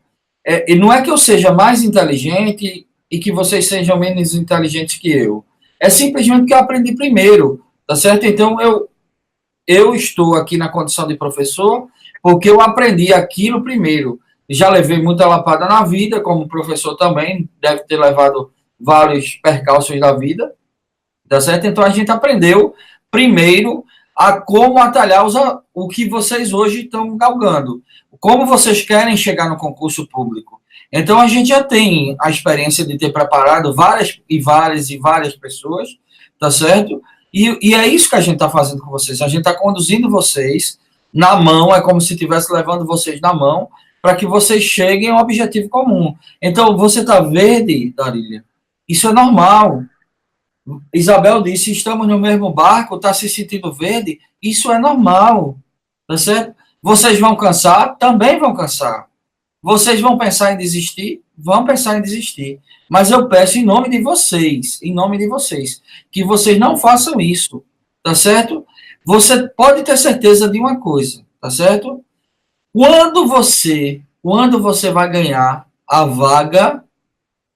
E não é que eu seja mais inteligente e que vocês sejam menos inteligentes que eu. É simplesmente que eu aprendi primeiro, tá certo? Então, eu estou aqui na condição de professor porque eu aprendi aquilo primeiro. Já levei muita lapada na vida, como professor também, deve ter levado vários percalços da vida, tá certo? Então, a gente aprendeu primeiro a como atalhar o que vocês hoje estão galgando. Como vocês querem chegar no concurso público. Então, a gente já tem a experiência de ter preparado várias pessoas, tá certo? E é isso que a gente está fazendo com vocês. A gente está conduzindo vocês na mão, é como se estivesse levando vocês na mão, para que vocês cheguem a um objetivo comum. Então, você está verde, Darília, isso é normal. Isabel disse, estamos no mesmo barco, está se sentindo verde, isso é normal, tá certo? Vocês vão cansar? Também vão cansar. Vocês vão pensar em desistir? Vão pensar em desistir. Mas eu peço em nome de vocês, que vocês não façam isso, tá certo? Você pode ter certeza de uma coisa, tá certo? Quando você vai ganhar a vaga,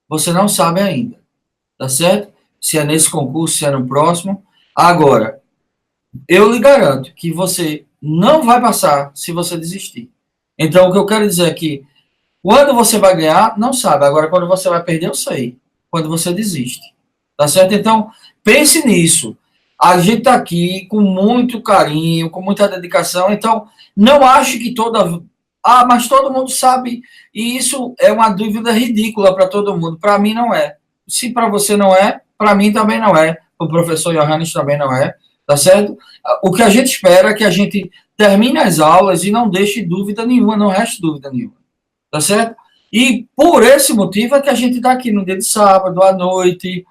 você não sabe ainda, tá certo? Se é nesse concurso, se é no próximo. Agora, eu lhe garanto que você não vai passar se você desistir. Então, o que eu quero dizer é que quando você vai ganhar, não sabe. Agora, quando você vai perder, eu sei. Quando você desiste. Tá certo? Então, pense nisso. A gente está aqui com muito carinho, com muita dedicação. Então, não ache que mas todo mundo sabe. E isso é uma dúvida ridícula para todo mundo. Para mim, não é. Se para você não é, para mim também não é. O professor Johannes também não é. Tá certo? O que a gente espera é que a gente termine as aulas e não deixe dúvida nenhuma, não reste dúvida nenhuma. Tá certo? E por esse motivo é que a gente está aqui no dia de sábado, à noite.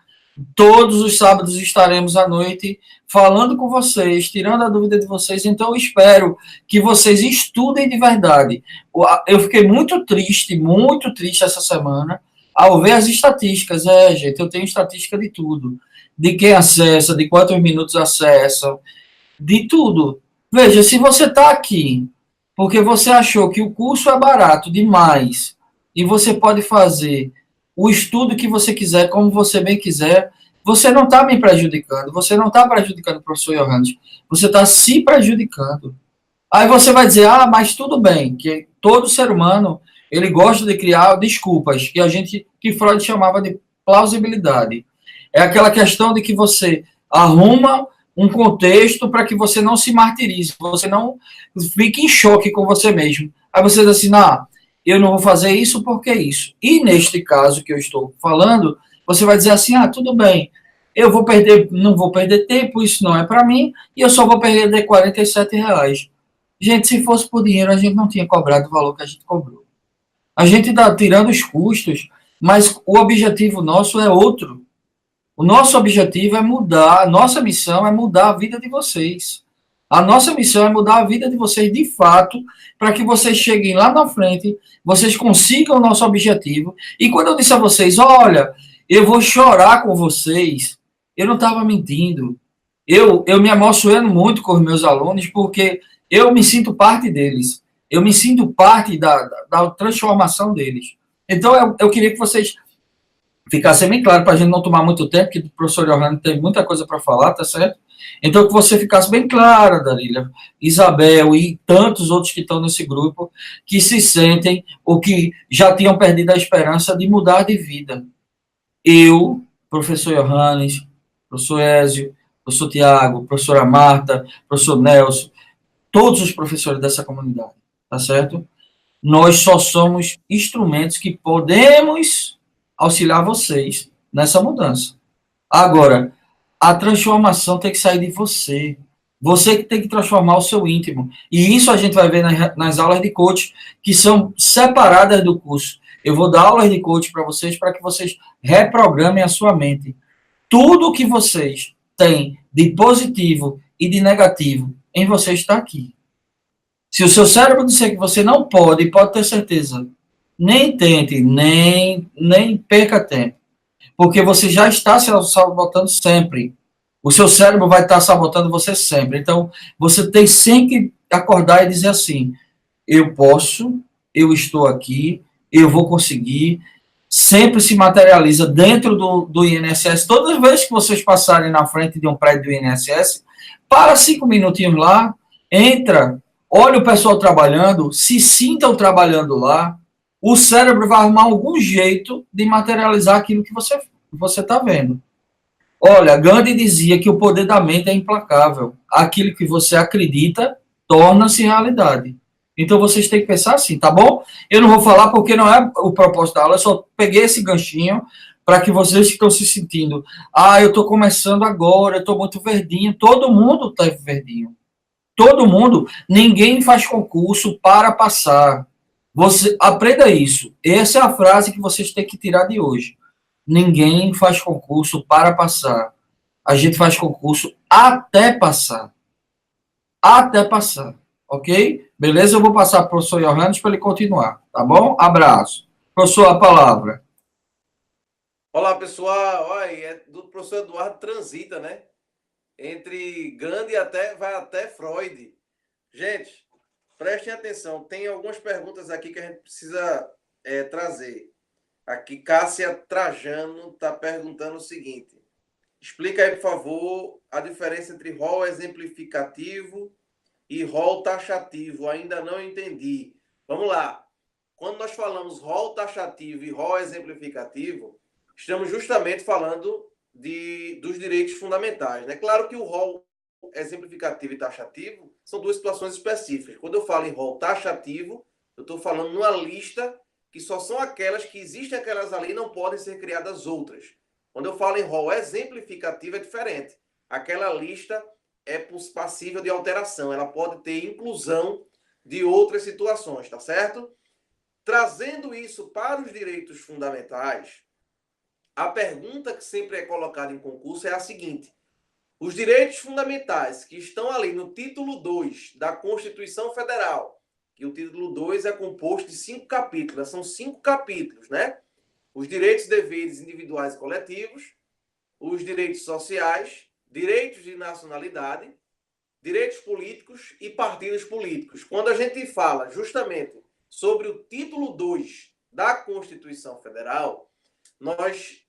Todos os sábados estaremos à noite falando com vocês, tirando a dúvida de vocês. Então, eu espero que vocês estudem de verdade. Eu fiquei muito triste essa semana ao ver as estatísticas. Gente, eu tenho estatística de tudo. De quem acessa, de quantos minutos acessa, de tudo. Veja, se você está aqui porque você achou que o curso é barato demais e você pode fazer o estudo que você quiser, como você bem quiser, você não está me prejudicando, você não está prejudicando o professor Johannes, você está se prejudicando. Aí você vai dizer, mas tudo bem, que todo ser humano, ele gosta de criar desculpas, que Freud chamava de plausibilidade. É aquela questão de que você arruma um contexto para que você não se martirize, você não fique em choque com você mesmo. Aí você diz assim, eu não vou fazer isso porque isso. E neste caso que eu estou falando, você vai dizer assim, tudo bem, não vou perder tempo, isso não é para mim, e eu só vou perder R$ 47. Gente, se fosse por dinheiro, a gente não tinha cobrado o valor que a gente cobrou. A gente está tirando os custos, mas o objetivo nosso é outro. O nosso objetivo é mudar, a nossa missão é mudar a vida de vocês. A nossa missão é mudar a vida de vocês de fato, para que vocês cheguem lá na frente, vocês consigam o nosso objetivo. E quando eu disse a vocês, olha, eu vou chorar com vocês, eu não estava mentindo. Eu me emociono muito com os meus alunos, porque eu me sinto parte deles. Eu me sinto parte da transformação deles. Então, eu queria que vocês ficassem bem claro, para a gente não tomar muito tempo, que o professor Johannes tem muita coisa para falar, tá certo? Então, que você ficasse bem clara, Darília, Isabel e tantos outros que estão nesse grupo, que se sentem ou que já tinham perdido a esperança de mudar de vida. Eu, professor Johannes, professor Ézio, professor Tiago, professora Marta, professor Nelson, todos os professores dessa comunidade, tá certo? Nós só somos instrumentos que podemos auxiliar vocês nessa mudança. Agora, a transformação tem que sair de você. Você que tem que transformar o seu íntimo. E isso a gente vai ver nas aulas de coach, que são separadas do curso. Eu vou dar aulas de coach para que vocês reprogramem a sua mente. Tudo que vocês têm de positivo e de negativo em você está aqui. Se o seu cérebro disser que você não pode ter certeza, nem tente, nem perca tempo. Porque você já está se sabotando sempre. O seu cérebro vai estar sabotando você sempre. Então, você tem sempre que acordar e dizer assim, eu posso, eu estou aqui, eu vou conseguir. Sempre se materializa dentro do INSS. Todas as vezes que vocês passarem na frente de um prédio do INSS, para 5 minutinhos lá, entra, olha o pessoal trabalhando, se sintam trabalhando lá, o cérebro vai arrumar algum jeito de materializar aquilo que você está vendo. Olha, Gandhi dizia que o poder da mente é implacável. Aquilo que você acredita torna-se realidade. Então, vocês têm que pensar assim, tá bom? Eu não vou falar porque não é o propósito da aula, eu só peguei esse ganchinho para que vocês que estão se sentindo, eu estou começando agora, eu estou muito verdinho. Todo mundo está verdinho. Todo mundo. Ninguém faz concurso para passar. Você aprenda isso. Essa é a frase que vocês têm que tirar de hoje. Ninguém faz concurso para passar. A gente faz concurso até passar. Até passar. Ok? Beleza? Eu vou passar para o professor Johannes para ele continuar. Tá bom? Abraço. Professor, a palavra. Olá, pessoal. Olha, do professor Eduardo transita, né? Entre Gandhi vai até Freud. Gente, prestem atenção. Tem algumas perguntas aqui que a gente precisa trazer. Aqui, Cássia Trajano está perguntando o seguinte. Explica aí, por favor, a diferença entre rol exemplificativo e rol taxativo. Ainda não entendi. Vamos lá. Quando nós falamos rol taxativo e rol exemplificativo, estamos justamente falando dos direitos fundamentais. É claro que o rol exemplificativo e taxativo são duas situações específicas. Quando eu falo em rol taxativo, eu estou falando numa lista que só são aquelas que existem aquelas ali e não podem ser criadas outras. Quando eu falo em rol exemplificativo é diferente. Aquela lista é passível de alteração, ela pode ter inclusão de outras situações, tá certo? Trazendo isso para os direitos fundamentais, a pergunta que sempre é colocada em concurso é a seguinte: os direitos fundamentais que estão ali no título 2 da Constituição Federal, que o título 2 é composto de 5 capítulos, são 5 capítulos, né? Os direitos e deveres individuais e coletivos, os direitos sociais, direitos de nacionalidade, direitos políticos e partidos políticos. Quando a gente fala justamente sobre o título 2 da Constituição Federal,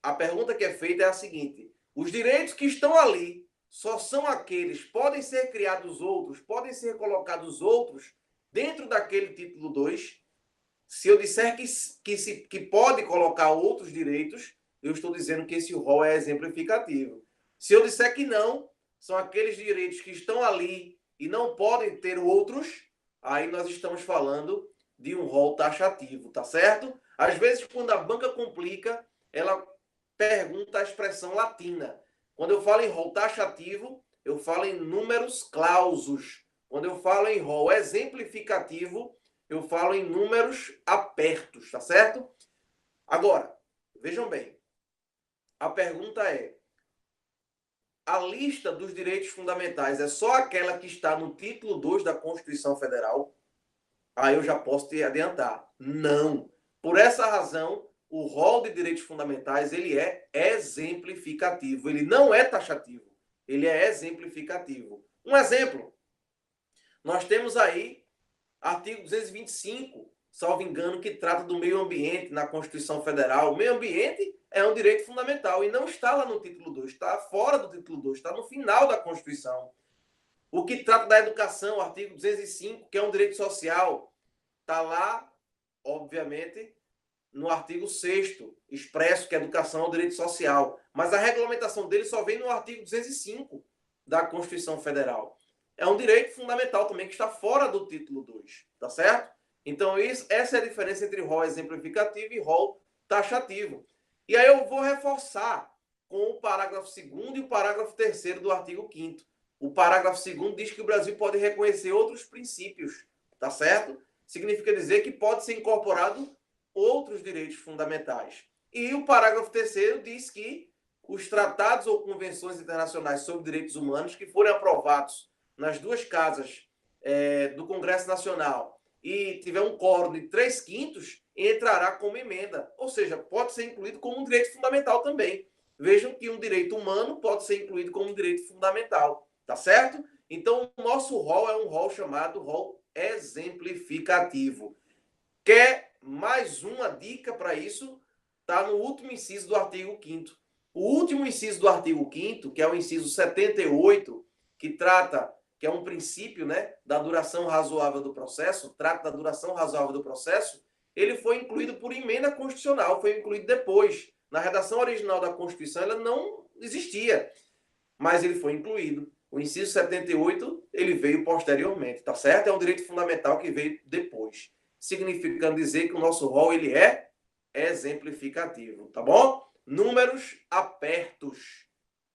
a pergunta que é feita é a seguinte: Os direitos que estão ali só são aqueles, podem ser criados outros, podem ser colocados outros dentro daquele título 2. Se eu disser que pode colocar outros direitos, eu estou dizendo que esse rol é exemplificativo. Se eu disser que não, são aqueles direitos que estão ali e não podem ter outros, aí nós estamos falando de um rol taxativo, tá certo? Às vezes, quando a banca complica, ela pergunta a expressão latina. Quando eu falo em rol taxativo, eu falo em números clausus. Quando eu falo em rol exemplificativo, eu falo em números apertos, tá certo? Agora, vejam bem, a pergunta é: a lista dos direitos fundamentais é só aquela que está no título 2 da Constituição Federal? Aí eu já posso te adiantar. Não. Por essa razão, o rol de direitos fundamentais ele é exemplificativo. Ele não é taxativo. Ele é exemplificativo. Um exemplo. Nós temos aí artigo 225, salvo engano, que trata do meio ambiente na Constituição Federal. O meio ambiente é um direito fundamental e não está lá no título 2, está fora do título 2, está no final da Constituição. O que trata da educação, artigo 205, que é um direito social, está lá, obviamente, no artigo 6º, expresso que a educação é um direito social. Mas a regulamentação dele só vem no artigo 205 da Constituição Federal. É um direito fundamental também que está fora do título 2, tá certo? Então, essa é a diferença entre rol exemplificativo e rol taxativo. E aí eu vou reforçar com o parágrafo 2º e o parágrafo 3º do artigo 5º. O parágrafo 2º diz que o Brasil pode reconhecer outros princípios, tá certo? Significa dizer que pode ser incorporado outros direitos fundamentais. E o parágrafo 3º diz que os tratados ou convenções internacionais sobre direitos humanos que forem aprovados nas duas casas do Congresso Nacional e tiver um quórum de 3/5, entrará como emenda. Ou seja, pode ser incluído como um direito fundamental também. Vejam que um direito humano pode ser incluído como um direito fundamental. Tá certo? Então, o nosso rol é um rol chamado rol exemplificativo. Quer mais uma dica para isso? Está no último inciso do artigo 5º. O último inciso do artigo 5º, que é o inciso 78, que trata, que é um princípio, né, da duração razoável do processo, trata da duração razoável do processo, ele foi incluído por emenda constitucional, foi incluído depois. Na redação original da Constituição, ela não existia, mas ele foi incluído. O inciso 78, ele veio posteriormente, tá certo? É um direito fundamental que veio depois, significando dizer que o nosso rol ele é exemplificativo, tá bom? Números apertos,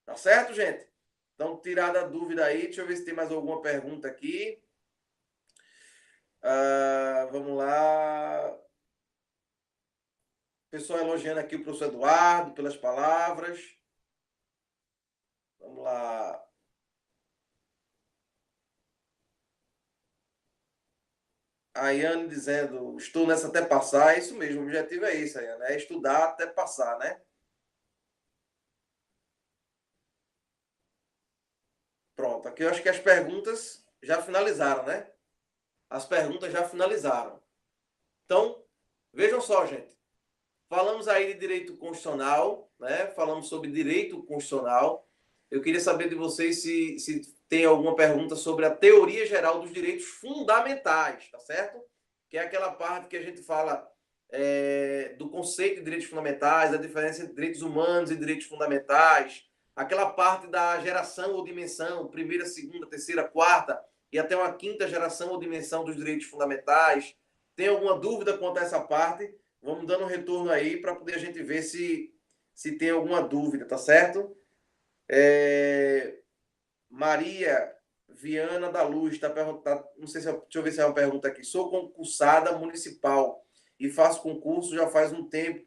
tá certo, gente? Então, tirada a dúvida aí, deixa eu ver se tem mais alguma pergunta aqui. Vamos lá. Pessoal elogiando aqui o professor Eduardo pelas palavras. Vamos lá. A Ayane dizendo, estou nessa até passar. É isso mesmo, o objetivo é esse, Ayane, é estudar até passar, né? Pronto, aqui eu acho que as perguntas já finalizaram, né? As perguntas já finalizaram. Então, vejam só, gente. Falamos aí de direito constitucional, né? Falamos sobre direito constitucional. Eu queria saber de vocês se tem alguma pergunta sobre a teoria geral dos direitos fundamentais, tá certo? Que é aquela parte que a gente fala do conceito de direitos fundamentais, a diferença entre direitos humanos e direitos fundamentais, aquela parte da geração ou dimensão, primeira, segunda, terceira, quarta, e até uma quinta geração ou dimensão dos direitos fundamentais. Tem alguma dúvida quanto a essa parte? Vamos dando um retorno aí para poder a gente ver se tem alguma dúvida, tá certo? Maria Viana da Luz está perguntando, não sei se deixa eu ver se é uma pergunta aqui. Sou concursada municipal e faço concurso já faz um tempo.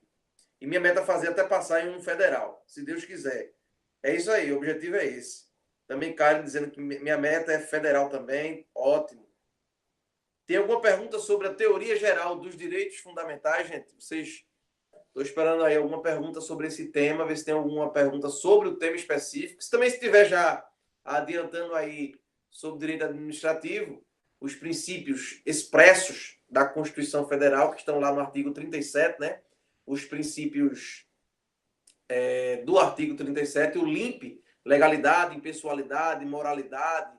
E minha meta é fazer até passar em um federal, se Deus quiser. É isso aí, o objetivo é esse. Também Caio dizendo que minha meta é federal também, ótimo. Tem alguma pergunta sobre a teoria geral dos direitos fundamentais, gente? Estou esperando aí alguma pergunta sobre esse tema, ver se tem alguma pergunta sobre o tema específico. Se também estiver já adiantando aí sobre direito administrativo, os princípios expressos da Constituição Federal, que estão lá no artigo 37, né? Os princípios do artigo 37, o LIMP, legalidade, impessoalidade, moralidade,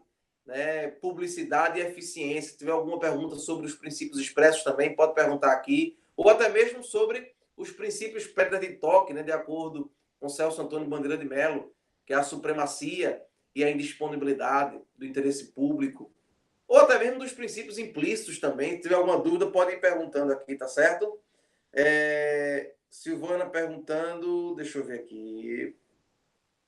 né, publicidade e eficiência. Se tiver alguma pergunta sobre os princípios expressos também, pode perguntar aqui, ou até mesmo sobre os princípios pedra de toque, né, de acordo com Celso Antônio Bandeira de Mello, que é a supremacia e a indisponibilidade do interesse público, ou até mesmo dos princípios implícitos também. Se tiver alguma dúvida, podem ir perguntando aqui, tá certo? Silvana perguntando, deixa eu ver aqui.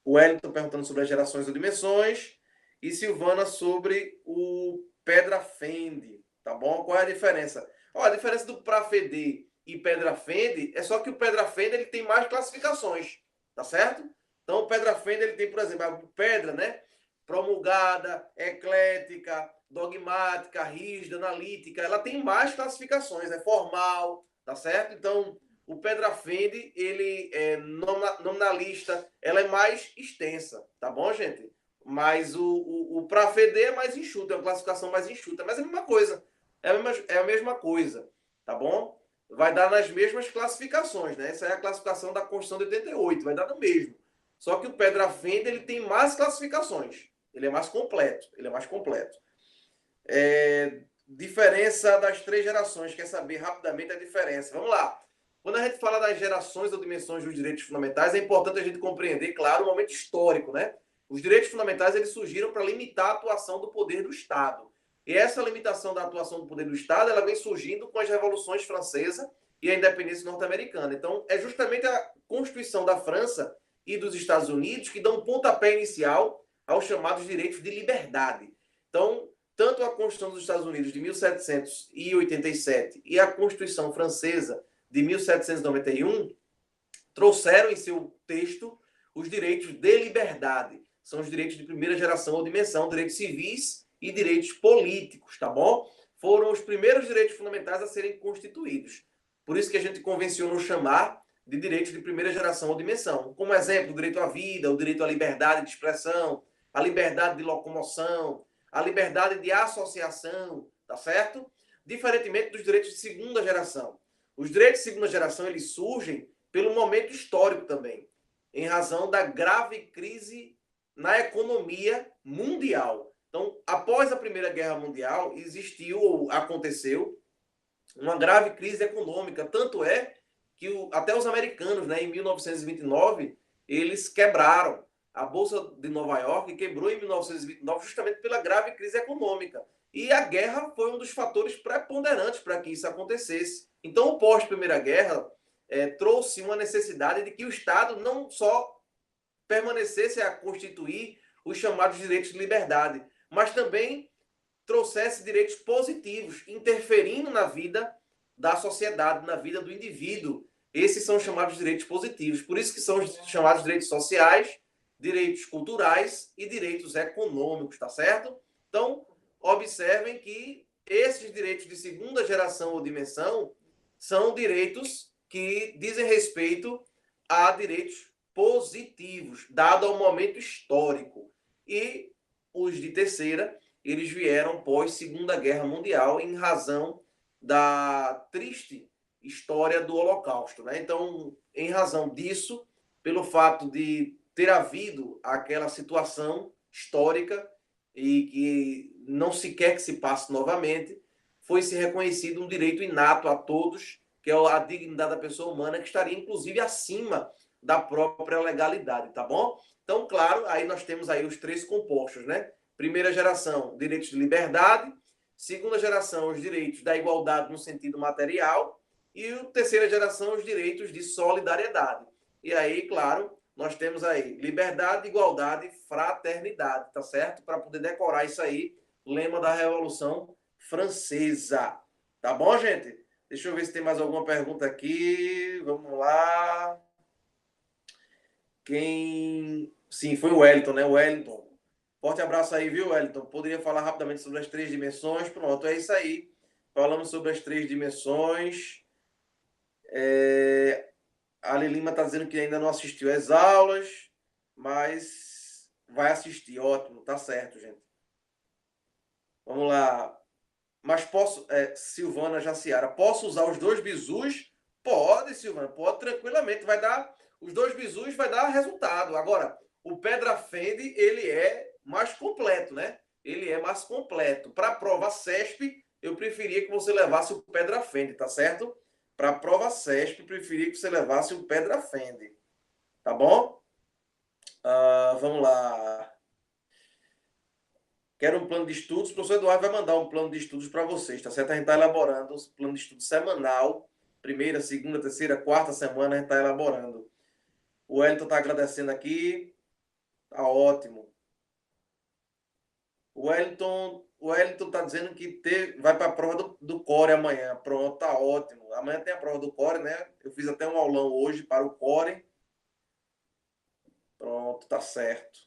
O Wellington perguntando sobre as gerações ou dimensões. E Silvana sobre o Pedra Fende, tá bom? Qual é a diferença? A diferença do Pra Feder e Pedra Fende é só que o Pedra Fende ele tem mais classificações, tá certo? Então o Pedra Fende ele tem, por exemplo, a pedra, né? Promulgada, eclética, dogmática, rígida, analítica. Ela tem mais classificações, é formal, tá certo? Então o Pedra Fende, ele é nominalista, ela é mais extensa, tá bom, gente? Mas o Pra Feder é mais enxuto, é uma classificação mais enxuta, mas é a mesma coisa. É a mesma coisa, tá bom? Vai dar nas mesmas classificações, né? Essa é a classificação da Constituição de 88, vai dar no mesmo. Só que o Pedra Fender, ele tem mais classificações. Ele é mais completo. Diferença das 3 gerações. Quer saber rapidamente a diferença? Vamos lá. Quando a gente fala das gerações ou dimensões dos direitos fundamentais, é importante a gente compreender, claro, o momento histórico, né? Os direitos fundamentais eles surgiram para limitar a atuação do poder do Estado. E essa limitação da atuação do poder do Estado, ela vem surgindo com as revoluções francesa e a independência norte-americana. Então, é justamente a Constituição da França e dos Estados Unidos que dão um pontapé inicial aos chamados direitos de liberdade. Então, tanto a Constituição dos Estados Unidos de 1787 e a Constituição Francesa de 1791 trouxeram em seu texto os direitos de liberdade. São os direitos de primeira geração ou dimensão, direitos civis e direitos políticos, tá bom? Foram os primeiros direitos fundamentais a serem constituídos. Por isso que a gente convencionou chamar de direitos de primeira geração ou dimensão. Como exemplo, o direito à vida, o direito à liberdade de expressão, a liberdade de locomoção, a liberdade de associação, tá certo? Diferentemente dos direitos de segunda geração. Os direitos de segunda geração, eles surgem pelo momento histórico também, em razão da grave crise na economia mundial. Então, após a Primeira Guerra Mundial, existiu ou aconteceu uma grave crise econômica. Tanto é que até os americanos, né, em 1929, eles quebraram. A Bolsa de Nova York quebrou em 1929 justamente pela grave crise econômica. E a guerra foi um dos fatores preponderantes para que isso acontecesse. Então, o pós-Primeira Guerra trouxe uma necessidade de que o Estado não só permanecesse a constituir os chamados direitos de liberdade, mas também trouxesse direitos positivos, interferindo na vida da sociedade, na vida do indivíduo. Esses são os chamados direitos positivos. Por isso que são os chamados direitos sociais, direitos culturais e direitos econômicos, tá certo? Então, observem que esses direitos de segunda geração ou dimensão são direitos que dizem respeito a direitos positivos, dado ao momento histórico. E os de terceira, eles vieram pós Segunda Guerra Mundial em razão da triste história do Holocausto, né? Então, em razão disso, pelo fato de ter havido aquela situação histórica e que não se quer que se passe novamente, foi-se reconhecido um direito inato a todos, que é a dignidade da pessoa humana, que estaria inclusive acima da própria legalidade, tá bom? Então, claro, aí nós temos aí os 3 compostos, né? Primeira geração, direitos de liberdade. Segunda geração, os direitos da igualdade no sentido material. E a terceira geração, os direitos de solidariedade. E aí, claro, nós temos aí liberdade, igualdade, fraternidade, tá certo? Para poder decorar isso aí, lema da Revolução Francesa. Tá bom, gente? Deixa eu ver se tem mais alguma pergunta aqui. Vamos lá. Sim, foi o Wellington, né? O Wellington. Forte abraço aí, viu, Wellington? Poderia falar rapidamente sobre as 3 dimensões? Pronto, é isso aí. Falamos sobre as 3 dimensões. A Ali Lima está dizendo que ainda não assistiu às aulas, mas vai assistir. Ótimo, tá certo, gente. Vamos lá. Mas posso... Silvana Jaciara, posso usar os 2 bizus? Pode, Silvana, pode tranquilamente. Vai dar Os dois bisus vai dar resultado. Agora, o Pedra Fende, ele é mais completo, né? Ele é mais completo. Para a prova CESP, eu preferia que você levasse o Pedra Fende, tá certo? Para a prova CESP, eu preferia que você levasse o Pedra Fende. Tá bom? Vamos lá. Quero um plano de estudos. O professor Eduardo vai mandar um plano de estudos para vocês, tá certo? A gente está elaborando um plano de estudo semanal. Primeira, segunda, terceira, quarta semana a gente está elaborando. O Wellington está agradecendo aqui. Tá ótimo. O Wellington está dizendo que vai para a prova do Core amanhã. Pronto, tá ótimo. Amanhã tem a prova do Core, né? Eu fiz até um aulão hoje para o Core. Pronto, tá certo.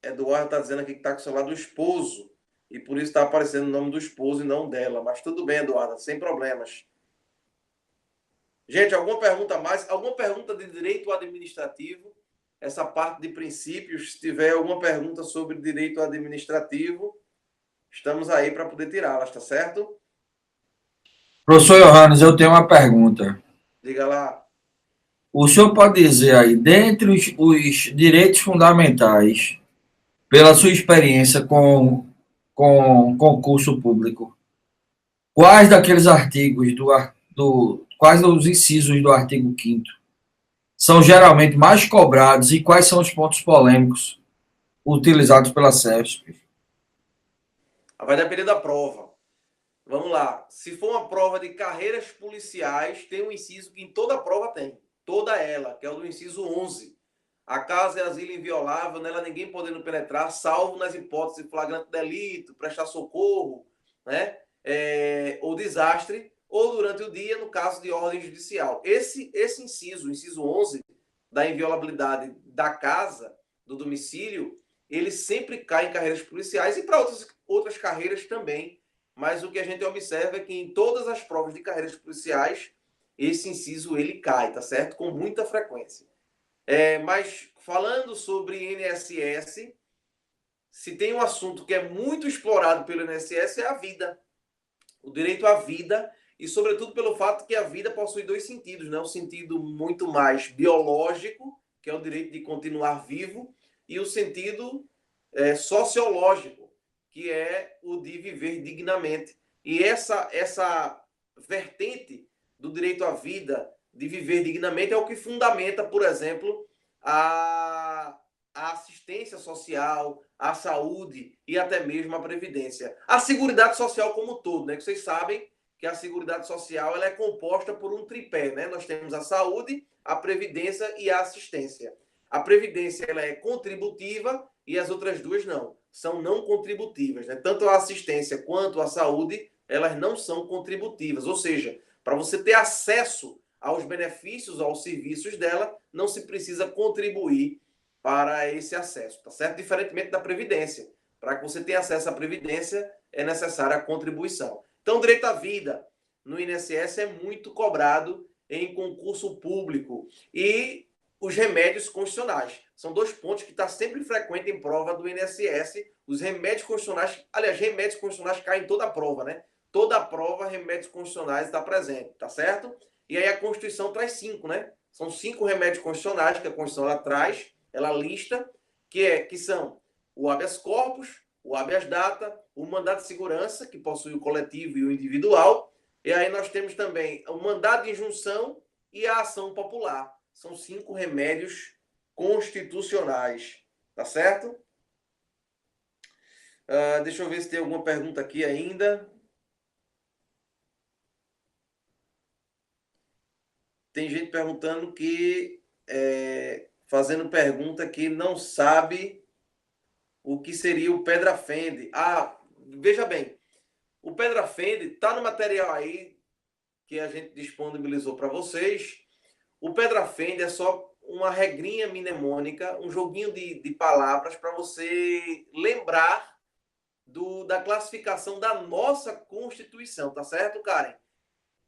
Eduardo está dizendo aqui que está com o celular do esposo. E por isso está aparecendo o nome do esposo e não dela. Mas tudo bem, Eduardo, sem problemas. Gente, alguma pergunta a mais? Alguma pergunta de direito administrativo? Essa parte de princípios, se tiver alguma pergunta sobre direito administrativo, estamos aí para poder tirá-las, tá certo? Professor Johannes, eu tenho uma pergunta. Diga lá. O senhor pode dizer aí, dentre os direitos fundamentais, pela sua experiência com concurso público, quais daqueles artigos quais dos incisos do artigo 5º são geralmente mais cobrados e quais são os pontos polêmicos utilizados pela CESP? Vai depender da prova. Vamos lá. Se for uma prova de carreiras policiais, tem um inciso que em toda prova tem. Toda ela, que é o do inciso 11. A casa é asilo inviolável, nela ninguém podendo penetrar, salvo nas hipóteses de flagrante delito, prestar socorro, né? Ou desastre, ou durante o dia, no caso de ordem judicial. Esse inciso, o inciso 11, da inviolabilidade da casa, do domicílio, ele sempre cai em carreiras policiais e para outras carreiras também. Mas o que a gente observa é que em todas as provas de carreiras policiais, esse inciso ele cai, tá certo? Com muita frequência. Mas falando sobre INSS, se tem um assunto que é muito explorado pelo INSS é a vida. O direito à vida e, sobretudo, pelo fato que a vida possui dois sentidos, né? Um sentido muito mais biológico, que é o direito de continuar vivo, e o sentido sociológico, que é o de viver dignamente. E essa vertente do direito à vida, de viver dignamente, é o que fundamenta, por exemplo, a assistência social, a saúde e até mesmo a previdência. A Seguridade Social como um todo, né? Que vocês sabem que a Seguridade Social ela é composta por um tripé, né? Nós temos a saúde, a previdência e a assistência. A previdência ela é contributiva e as outras duas não. São não contributivas, né? Tanto a assistência quanto a saúde, elas não são contributivas. Ou seja, para você ter acesso aos benefícios, aos serviços dela, não se precisa contribuir para esse acesso, tá certo? Diferentemente da Previdência. Para que você tenha acesso à Previdência, é necessária a contribuição. Então, o direito à vida no INSS é muito cobrado em concurso público. E os remédios constitucionais. São dois pontos que estão sempre frequentes em prova do INSS. Os remédios constitucionais, aliás, remédios constitucionais caem em toda a prova, né? Toda a prova, remédios constitucionais está presente, tá certo? E aí a Constituição traz 5, né? São 5 remédios constitucionais que a Constituição ela traz, ela lista, que são o habeas corpus, o habeas data, o mandado de segurança, que possui o coletivo e o individual, e aí nós temos também o mandado de injunção e a ação popular. São 5 remédios constitucionais, tá certo? Deixa eu ver se tem alguma pergunta aqui ainda. Tem gente perguntando fazendo pergunta que não sabe o que seria o Pedra Fende. Veja bem, o Pedra Fende está no material aí que a gente disponibilizou para vocês. O Pedra Fende é só uma regrinha mnemônica, um joguinho de palavras para você lembrar da classificação da nossa Constituição, tá certo, Karen?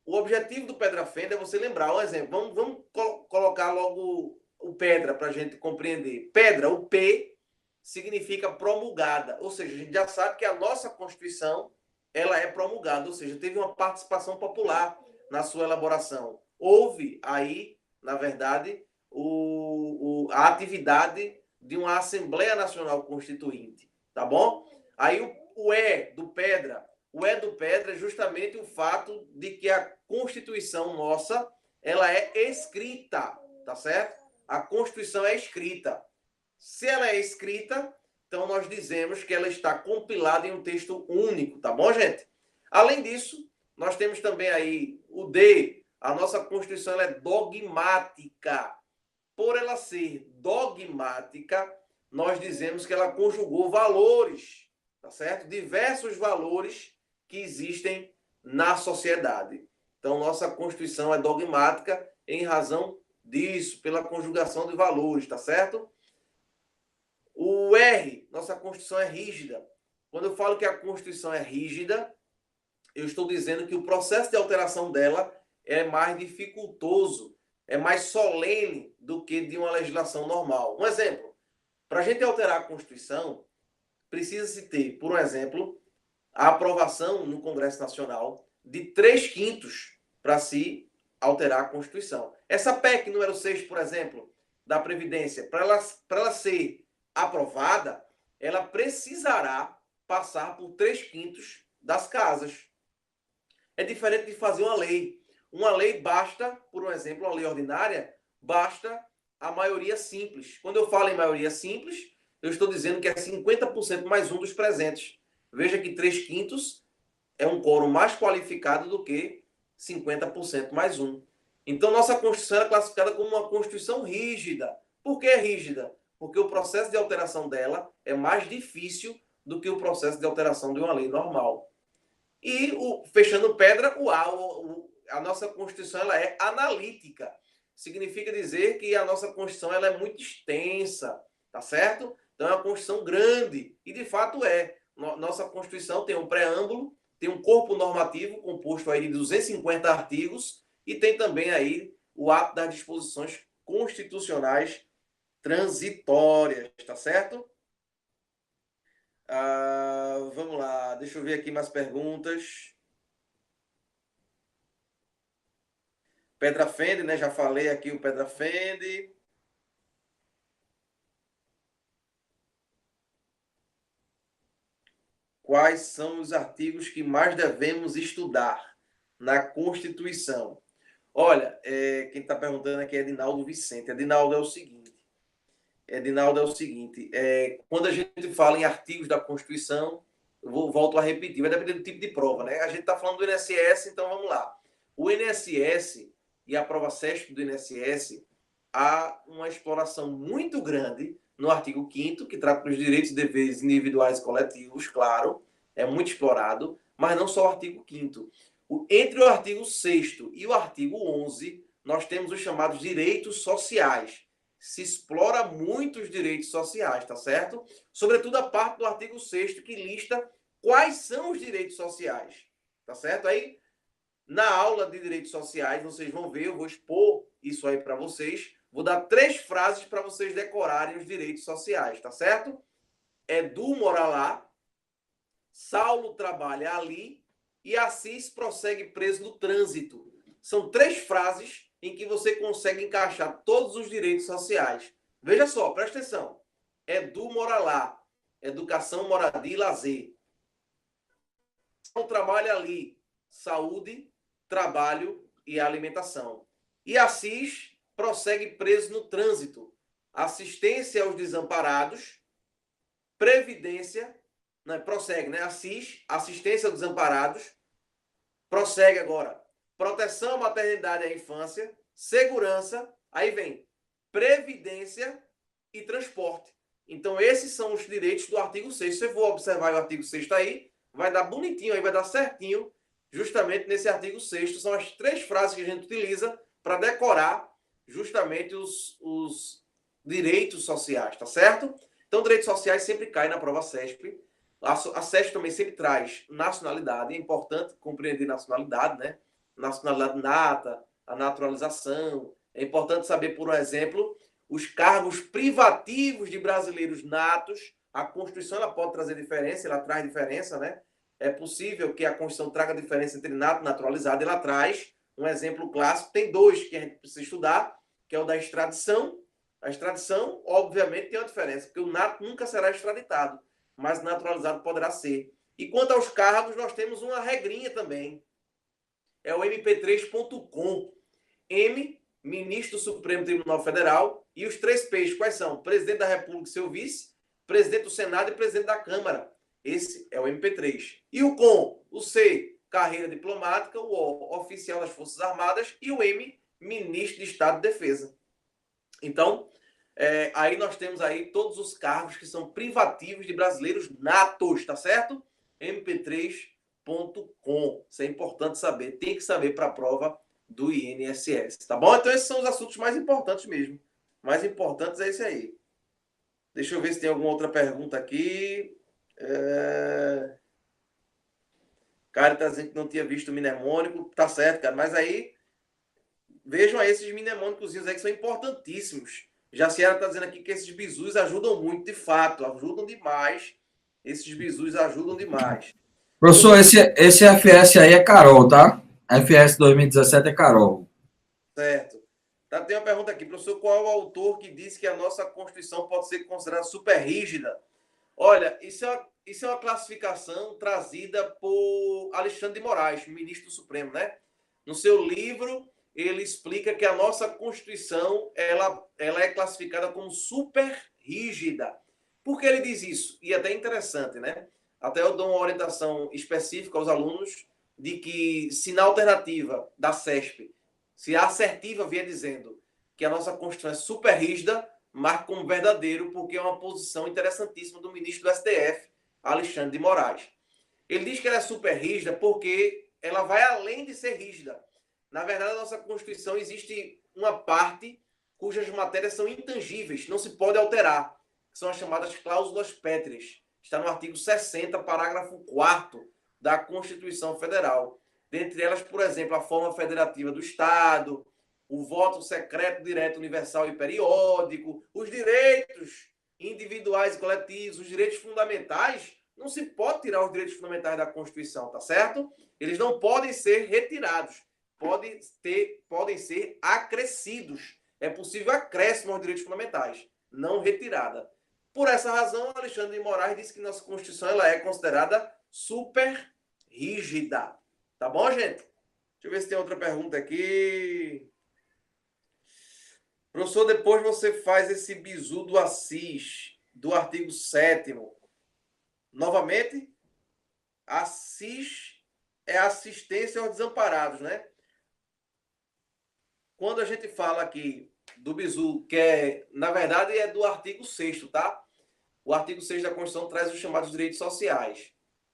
O objetivo do Pedra Fende é você lembrar. Um exemplo, vamos colocar logo o pedra para a gente compreender. Pedra, o P, significa promulgada. Ou seja, a gente já sabe que a nossa Constituição ela é promulgada, ou seja, teve uma participação popular na sua elaboração. houve aí, na verdade, a atividade de uma Assembleia Nacional Constituinte, tá bom? Aí o E do Pedra é justamente o fato de que a Constituição nossa, ela é escrita, tá certo? A Constituição é escrita. Se ela é escrita, então nós dizemos que ela está compilada em um texto único, tá bom, gente? Além disso, nós temos também aí o D, a nossa Constituição ela é dogmática. Por ela ser dogmática, nós dizemos que ela conjugou valores, tá certo? Diversos valores que existem na sociedade. Então, nossa Constituição é dogmática em razão disso, pela conjugação de valores, tá certo? O R, nossa Constituição é rígida. Quando eu falo que a Constituição é rígida, eu estou dizendo que o processo de alteração dela é mais dificultoso, é mais solene do que de uma legislação normal. Um exemplo, para a gente alterar a Constituição, precisa-se ter, por exemplo, a aprovação no Congresso Nacional de 3/5 para se alterar a Constituição. Essa PEC número 6, por exemplo, da Previdência, para ela ser aprovada, ela precisará passar por 3/5 das casas. É diferente de fazer uma lei. Uma lei basta, por um exemplo, uma lei ordinária, basta a maioria simples. Quando eu falo em maioria simples, eu estou dizendo que é 50% mais um dos presentes. Veja que 3/5 é um quórum mais qualificado do que 50% mais um. Então, nossa Constituição é classificada como uma Constituição rígida. Por que rígida? Porque o processo de alteração dela é mais difícil do que o processo de alteração de uma lei normal. E, fechando pedra, a nossa Constituição ela é analítica. Significa dizer que a nossa Constituição ela é muito extensa, tá certo? Então é uma Constituição grande, e de fato é. Nossa Constituição tem um preâmbulo, tem um corpo normativo composto aí de 250 artigos, e tem também aí o ato das disposições constitucionais transitórias, tá certo? Vamos lá, deixa eu ver aqui mais perguntas. Pedra Fende, né? Já falei aqui o Pedra Fende. Quais são os artigos que mais devemos estudar na Constituição? Olha, quem está perguntando aqui é Edinaldo Vicente. Edinaldo, é o seguinte, quando a gente fala em artigos da Constituição, volto a repetir, vai depender do tipo de prova, né? A gente está falando do INSS, então vamos lá. O INSS e a prova CESP do INSS, há uma exploração muito grande no artigo 5º, que trata dos direitos e deveres individuais e coletivos, claro, é muito explorado, mas não só o artigo 5º. Entre o artigo 6º e o artigo 11, nós temos os chamados direitos sociais. Se explora muito os direitos sociais, tá certo? Sobretudo a parte do artigo 6º que lista quais são os direitos sociais, tá certo? Aí, na aula de direitos sociais, vocês vão ver, eu vou expor isso aí para vocês. Vou dar 3 frases para vocês decorarem os direitos sociais, tá certo? Edu mora lá, Saulo trabalha ali e Assis prossegue preso no trânsito. São 3 frases em que você consegue encaixar todos os direitos sociais. Veja só, presta atenção. Edu mora lá, educação, moradia e lazer. Saulo trabalha ali, saúde, trabalho e alimentação. E Assis prossegue preso no trânsito, assistência aos desamparados, previdência, prossegue, né? Assis, assistência aos desamparados, prossegue agora, proteção à maternidade e à infância, segurança, aí vem previdência e transporte. Então, esses são os direitos do artigo 6º. Se você for observar o artigo 6º aí, vai dar bonitinho, aí vai dar certinho, justamente nesse artigo 6º. São as 3 frases que a gente utiliza para decorar justamente os direitos sociais, tá certo? Então, direitos sociais sempre caem na prova CESP. A CESP também sempre traz nacionalidade. É importante compreender nacionalidade, né? Nacionalidade nata, a naturalização. É importante saber, por exemplo, os cargos privativos de brasileiros natos. A Constituição ela pode trazer diferença, ela traz diferença, né? É possível que a Constituição traga diferença entre nato e naturalizado, ela traz, um exemplo clássico. Tem dois que a gente precisa estudar, que é o da extradição. A extradição, obviamente, tem uma diferença, porque o nato nunca será extraditado, mas naturalizado poderá ser. E quanto aos cargos, nós temos uma regrinha também. É o MP3.com. M, ministro do Supremo Tribunal Federal, e os 3 P's, quais são? Presidente da República e seu vice, presidente do Senado e presidente da Câmara. Esse é o MP3. E o com, o C, carreira diplomática, o O, oficial das Forças Armadas, e o M, ministro de Estado de Defesa. Então, aí nós temos aí todos os cargos que são privativos de brasileiros natos, tá certo? mp3.com. Isso é importante saber, tem que saber para a prova do INSS, tá bom? Então esses são os assuntos mais importantes mesmo. Mais importantes é esse aí. Deixa eu ver se tem alguma outra pergunta aqui. Cara, tá dizendo que não tinha visto o mnemônico. Tá certo, cara. Mas aí, vejam aí esses mnemônicos aí que são importantíssimos. Jaciara tá dizendo aqui que esses bizus ajudam muito, de fato. Ajudam demais. Esses bizus ajudam demais. Professor, esse FS aí é Carol, tá? FS 2017 é Carol. Certo. Tá, tem uma pergunta aqui, professor, qual é o autor que disse que a nossa Constituição pode ser considerada super rígida? Olha, isso é uma classificação trazida por Alexandre de Moraes, ministro do Supremo, né? No seu livro, ele explica que a nossa Constituição ela é classificada como super rígida. Por que ele diz isso? E até interessante, né? Até eu dou uma orientação específica aos alunos de que, se na alternativa da CESP, se a assertiva vier dizendo que a nossa Constituição é super rígida, marca como verdadeiro, porque é uma posição interessantíssima do ministro do STF, Alexandre de Moraes. Ele diz que ela é super rígida porque ela vai além de ser rígida. Na verdade, a nossa Constituição existe uma parte cujas matérias são intangíveis, não se pode alterar, que são as chamadas cláusulas pétreas. Está no artigo 60, parágrafo 4º da Constituição Federal. Dentre elas, por exemplo, a forma federativa do Estado, o voto secreto, direto, universal e periódico, os direitos individuais e coletivos, os direitos fundamentais. Não se pode tirar os direitos fundamentais da Constituição, tá certo? Eles não podem ser retirados, podem ser acrescidos. É possível acréscimo aos direitos fundamentais, não retirada. Por essa razão, Alexandre de Moraes disse que nossa Constituição ela é considerada super rígida. Tá bom, gente? Deixa eu ver se tem outra pergunta aqui. Professor, depois você faz esse bizu do Assis, do artigo 7º. Novamente, Assis é assistência aos desamparados, né? Quando a gente fala aqui do bizu, que na verdade é do artigo 6º, tá? O artigo 6 da Constituição traz os chamados direitos sociais.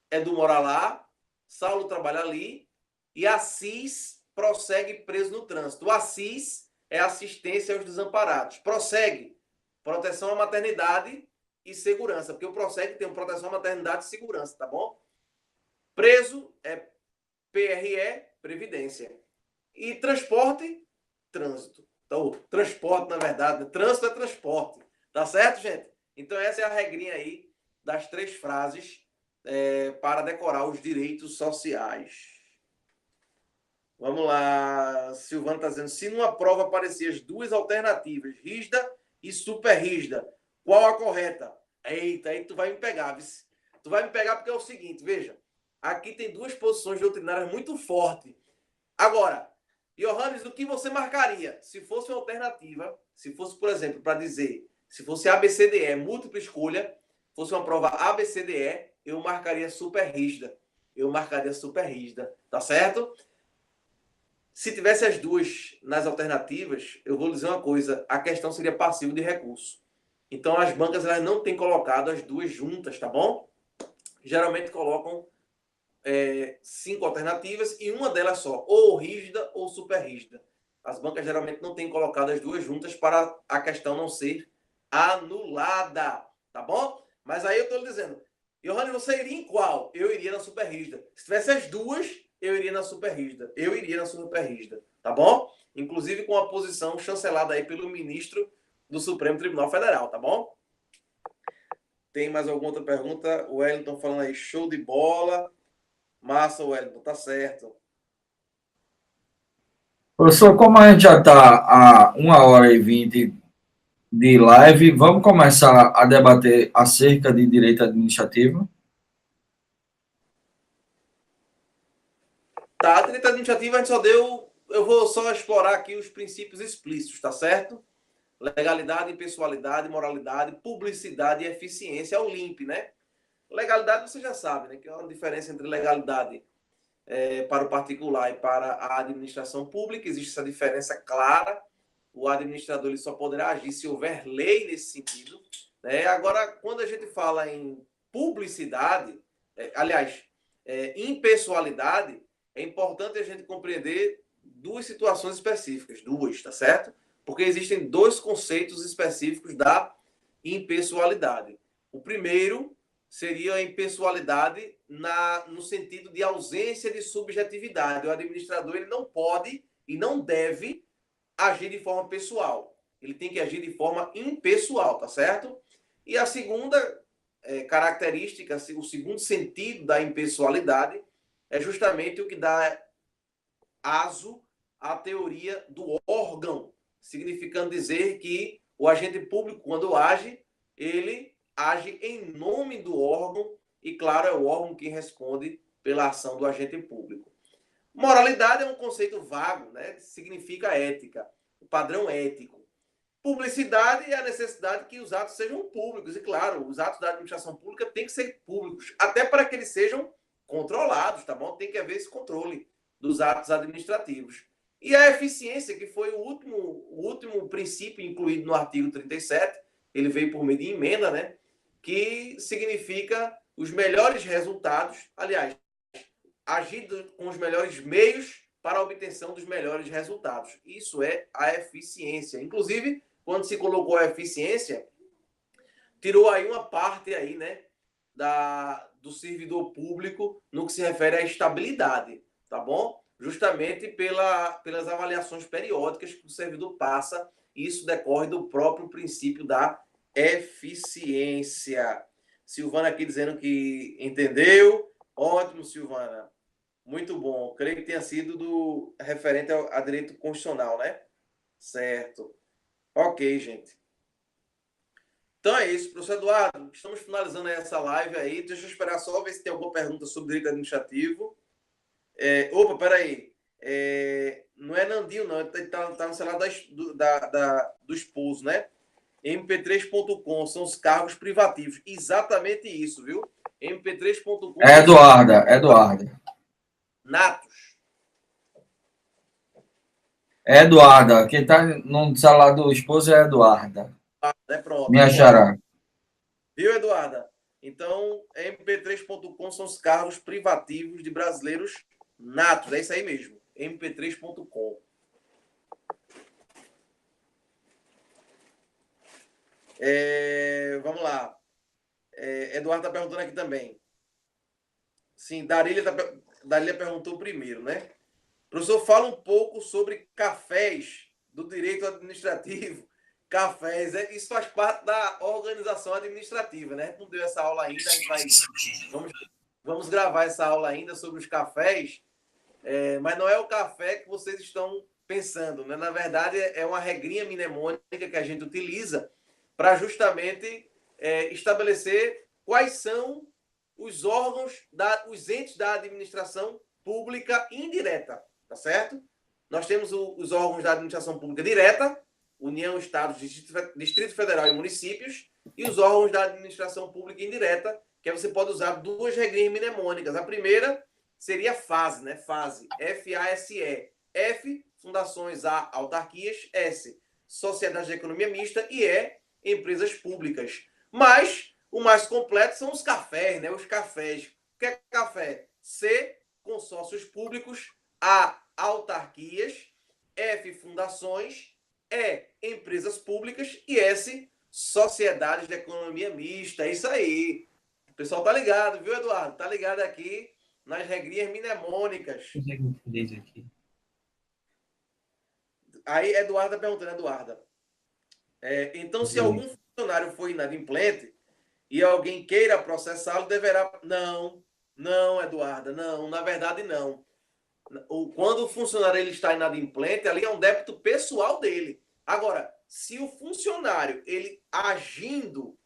Edu mora lá, Saulo trabalha ali, e Assis prossegue preso no trânsito. O Assis é assistência aos desamparados. Prossegue, proteção à maternidade e segurança, porque o prossegue tem proteção à maternidade e segurança, tá bom? Preso é PRE, previdência. E transporte, trânsito. Então, transporte, na verdade, trânsito é transporte. Tá certo, gente? Então, essa é a regrinha aí das 3 frases para decorar os direitos sociais. Vamos lá. Silvano está dizendo, se numa prova aparecer as 2 alternativas, rígida e super rígida, qual a correta? Eita, aí tu vai me pegar, viu? Tu vai me pegar porque é o seguinte, veja. Aqui tem 2 posições doutrinárias muito fortes. Agora, Johannes, o que você marcaria? Se fosse uma alternativa, se fosse, por exemplo, para dizer, se fosse ABCDE, múltipla escolha, fosse uma prova ABCDE, eu marcaria super rígida. Tá certo? Se tivesse as 2 nas alternativas, eu vou dizer uma coisa, a questão seria passiva de recurso. Então, as bancas elas não têm colocado as 2 juntas, tá bom? Geralmente colocam 5 alternativas e uma delas só, ou rígida ou super rígida. As bancas geralmente não têm colocado as 2 juntas para a questão não ser anulada, tá bom? Mas aí eu estou lhe dizendo, Johannes, você iria em qual? Eu iria na super rígida. Se tivesse as 2, eu iria na super rígida. Tá bom? Inclusive com a posição chancelada aí pelo ministro do Supremo Tribunal Federal, tá bom? Tem mais alguma outra pergunta? O Wellington falando aí, show de bola. Massa, Wellington, tá certo. Professor, como a gente já está a 1h20 de live, vamos começar a debater acerca de direito administrativo? Tá, a direito administrativo a gente só deu. Eu vou só explorar aqui os princípios explícitos, tá certo? Legalidade, impessoalidade, moralidade, publicidade e eficiência é o LIMP, né? Legalidade você já sabe, né? Que é uma diferença entre legalidade para o particular e para a administração pública. Existe essa diferença clara. O administrador ele só poderá agir se houver lei nesse sentido. Né? Agora, quando a gente fala em publicidade, impessoalidade, é importante a gente compreender duas situações específicas, tá certo? Porque existem dois conceitos específicos da impessoalidade. O primeiro seria a impessoalidade no sentido de ausência de subjetividade. O administrador ele não pode e não deve agir de forma pessoal. Ele tem que agir de forma impessoal, tá certo? E a segunda característica, o segundo sentido da impessoalidade é justamente o que dá aso à teoria do órgão, significando dizer que o agente público, quando age, ele age em nome do órgão e, claro, é o órgão que responde pela ação do agente público. Moralidade é um conceito vago, né? Significa ética, o padrão ético. Publicidade é a necessidade que os atos sejam públicos. E, claro, os atos da administração pública têm que ser públicos, até para que eles sejam controlados, tá bom? Tem que haver esse controle dos atos administrativos. E a eficiência, que foi o último princípio incluído no artigo 37, ele veio por meio de emenda, né? Que significa os melhores resultados, aliás, agir com os melhores meios para a obtenção dos melhores resultados. Isso é a eficiência. Inclusive, quando se colocou a eficiência, tirou aí uma parte aí, né, do servidor público no que se refere à estabilidade, tá bom? Justamente pelas avaliações periódicas que o servidor passa, e isso decorre do próprio princípio da eficiência. Silvana aqui dizendo que entendeu. Ótimo, Silvana. Muito bom. Creio que tenha sido referente a direito constitucional, né? Certo. Ok, gente. Então é isso, professor Eduardo. Estamos finalizando essa live aí. Deixa eu esperar só ver se tem alguma pergunta sobre direito administrativo. Opa, peraí. Não é Nandinho, não. Tá no celular do esposo, né? mp3.com são os cargos privativos. Exatamente isso, viu? mp3.com. É Eduarda. Natos. É Eduarda. Quem está no celular do esposo é Eduarda. Pronto. Minha xará. Viu, Eduarda? Então, mp3.com são os cargos privativos de brasileiros natos. É isso aí mesmo. mp3.com. Vamos lá. Eduardo está perguntando aqui também. Sim, Darília perguntou primeiro, né? Professor, fala um pouco sobre cafés do direito administrativo. Cafés, isso faz parte da organização administrativa, né? A gente não deu essa aula ainda, a gente vamos gravar essa aula ainda sobre os cafés, mas não é o café que vocês estão pensando, né? Na verdade, é uma regrinha mnemônica que a gente utiliza para justamente estabelecer quais são os órgãos, os entes da administração pública indireta, tá certo? Nós temos os órgãos da administração pública direta, União, Estados, Distrito Federal e municípios, e os órgãos da administração pública indireta, que você pode usar duas regrinhas mnemônicas. A primeira seria FASE, né? FASE, F-A-S-E. F, fundações, A, autarquias, S, sociedades de economia mista e E, empresas públicas. Mas o mais completo são os cafés, né? Os cafés. O que é café? C, consórcios públicos, A, autarquias, F, fundações, E, empresas públicas e S, sociedades de economia mista. É isso aí. O pessoal tá ligado, viu, Eduardo? Tá ligado aqui nas regrinhas mnemônicas. Aí, Eduardo tá perguntando, Eduarda. Então, se algum funcionário for inadimplente e alguém queira processá-lo, deverá... Não, Eduarda, não. Na verdade, não. Quando o funcionário ele está inadimplente, ali é um débito pessoal dele. Agora, se o funcionário ele agindo,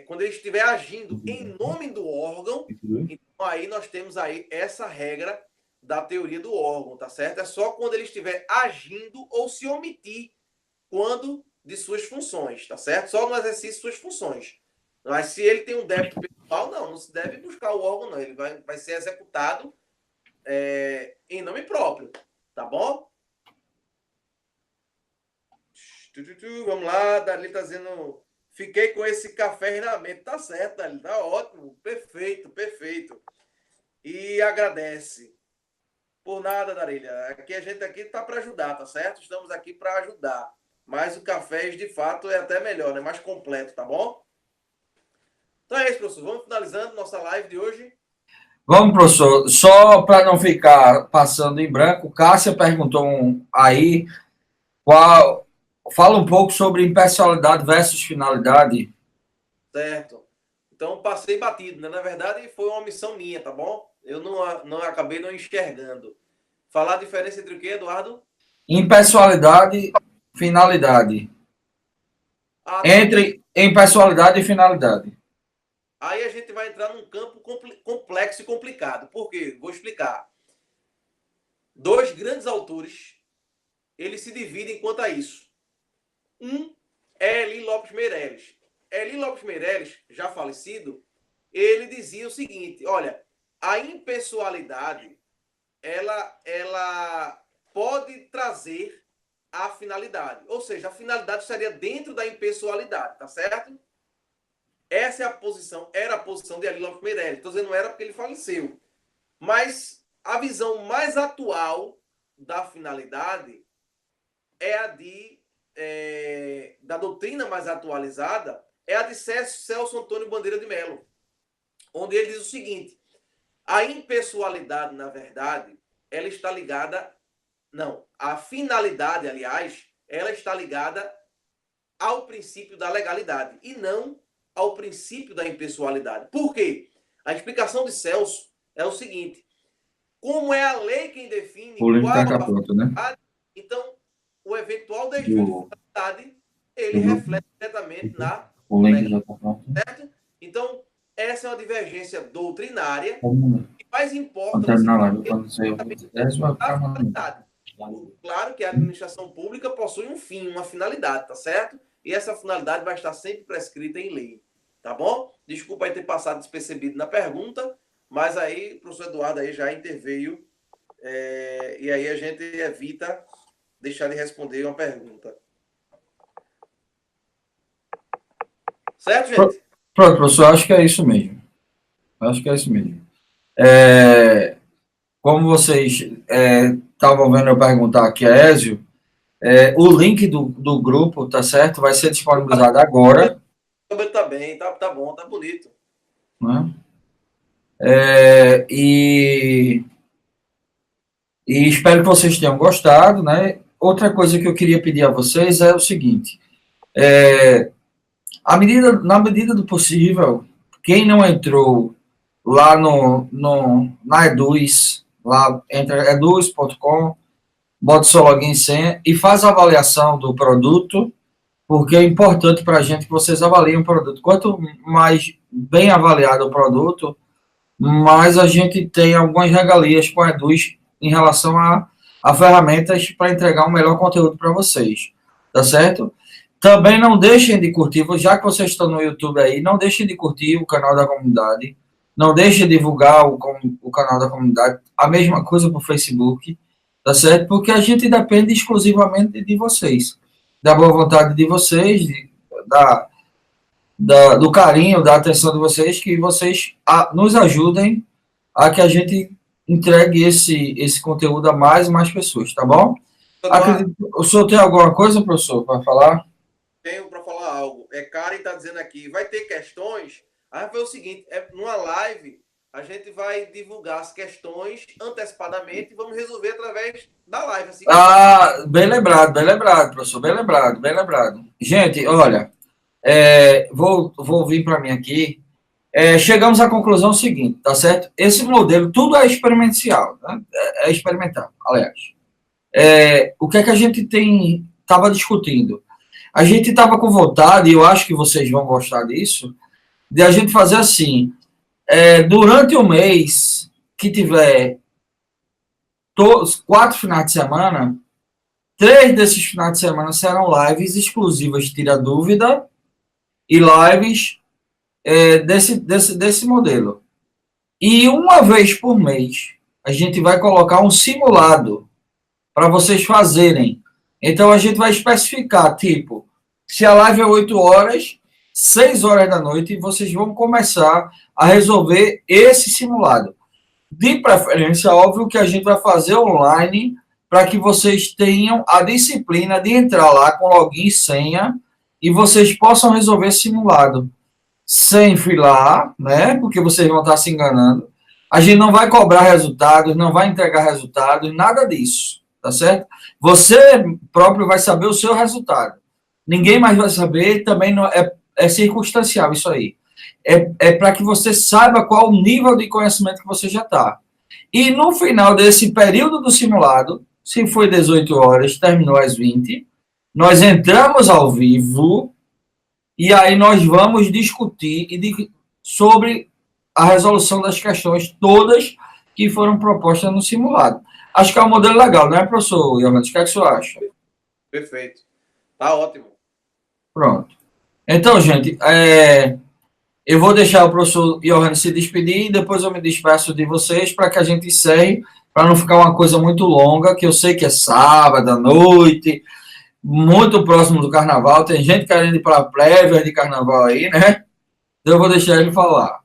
quando ele estiver agindo em nome do órgão, então aí nós temos aí essa regra da teoria do órgão, tá certo? É só quando ele estiver agindo ou se omitir quando de suas funções, tá certo? Só no exercício de suas funções. Mas se ele tem um débito pessoal, não se deve buscar o órgão, não. Ele vai ser executado em nome próprio, tá bom? Vamos lá, Dali tá dizendo, fiquei com esse café na mente. Tá certo, Dali, tá ótimo, perfeito, perfeito. E agradece. Por nada, Darília. Aqui a gente aqui tá para ajudar, tá certo? Estamos aqui para ajudar. Mas o café, de fato, é até melhor, né? Mais completo, tá bom? Então é isso, professor. Vamos finalizando nossa live de hoje. Vamos, professor. Só para não ficar passando em branco, Cássia perguntou aí fala um pouco sobre impessoalidade versus finalidade. Certo. Então, passei batido, né? Na verdade, foi uma omissão minha, tá bom? Eu não acabei não enxergando. Falar a diferença entre o que, Eduardo? Impessoalidade, finalidade. Entre impessoalidade e finalidade. Aí a gente vai entrar num campo complexo e complicado. Por quê? Vou explicar. Dois grandes autores, eles se dividem quanto a isso. Um é Eli Lopes Meireles. Eli Lopes Meireles, já falecido, ele dizia o seguinte, olha, a impessoalidade, ela pode trazer a finalidade. Ou seja, a finalidade estaria dentro da impessoalidade, tá certo? Essa é a posição, era a posição de Eli Lopes Meireles. Estou dizendo não era porque ele faleceu. Mas a visão mais atual da finalidade é a da doutrina mais atualizada, é a de Celso Antônio Bandeira de Mello, onde ele diz o seguinte, a impessoalidade, na verdade, ela está ligada, a finalidade, aliás, ela está ligada ao princípio da legalidade e não ao princípio da impessoalidade. Por quê? A explicação de Celso é o seguinte, como é a lei quem define qual a finalidade, né? Então, o eventual desvio de finalidade, ele reflete diretamente na legalidade, certo? Então, essa é uma divergência doutrinária que mais importa a finalidade. Claro que a administração pública possui um fim, uma finalidade, tá certo? E essa finalidade vai estar sempre prescrita em lei, tá bom? Desculpa aí ter passado despercebido na pergunta, mas aí o professor Eduardo aí já interveio e aí a gente evita deixar de responder uma pergunta. Certo, gente? Pronto, professor, acho que é isso mesmo. Como vocês estavam vendo eu perguntar aqui a Ézio, o link do grupo, tá certo? Vai ser disponibilizado agora. Tá bem, tá bom, tá bonito. Né? E espero que vocês tenham gostado, né? Outra coisa que eu queria pedir a vocês é o seguinte, na medida do possível, quem não entrou lá na Eduz, lá entra eduz.com, bota seu login e senha e faz a avaliação do produto, porque é importante para a gente que vocês avaliem o produto. Quanto mais bem avaliado o produto, mais a gente tem algumas regalias com a Eduz em relação a ferramentas para entregar um melhor conteúdo para vocês, tá certo? Também não deixem de curtir, já que vocês estão no YouTube aí, não deixem de curtir o canal da comunidade, não deixem de divulgar o canal da comunidade, a mesma coisa para o Facebook, tá certo? Porque a gente depende exclusivamente de vocês, da boa vontade de vocês, do carinho, da atenção de vocês, que vocês nos ajudem a que a gente entregue esse conteúdo a mais e mais pessoas, tá bom? O senhor tem alguma coisa, professor, para falar? Tenho para falar algo. Karen está dizendo aqui, vai ter questões? Aí foi o seguinte, numa live, a gente vai divulgar as questões antecipadamente e vamos resolver através da live. Assim. Bem lembrado, professor, bem lembrado. Gente, olha, vou vir para mim aqui. chegamos à conclusão seguinte, tá certo? Esse modelo, tudo é experimental, né? É experimental, aliás. O que é que a gente estava discutindo? A gente estava com vontade, e eu acho que vocês vão gostar disso, de a gente fazer assim, durante o mês que tiver 4 finais de semana, 3 desses finais de semana serão lives exclusivas, tira dúvida, e lives desse modelo. E uma vez por mês, a gente vai colocar um simulado para vocês fazerem. Então, a gente vai especificar, tipo, se a live é 8 horas, 6 horas da noite, vocês vão começar a resolver esse simulado. De preferência, óbvio que a gente vai fazer online para que vocês tenham a disciplina de entrar lá com login e senha e vocês possam resolver esse simulado sem filar, né? Porque vocês vão estar se enganando. A gente não vai cobrar resultados, não vai entregar resultados, nada disso, tá certo? Você próprio vai saber o seu resultado. Ninguém mais vai saber, também não é circunstancial isso aí. É para que você saiba qual o nível de conhecimento que você já está. E no final desse período do simulado, se foi 18 horas, terminou às 20, nós entramos ao vivo e aí nós vamos discutir sobre a resolução das questões todas que foram propostas no simulado. Acho que é um modelo legal, não é, professor Johannes? O que é que você acha? Perfeito. Tá ótimo. Pronto. Então, gente, eu vou deixar o professor Johannes se despedir e depois eu me despeço de vocês para que a gente encerre, para não ficar uma coisa muito longa, que eu sei que é sábado à noite, muito próximo do carnaval, tem gente querendo ir para a prévia de carnaval aí, né? Então eu vou deixar ele falar.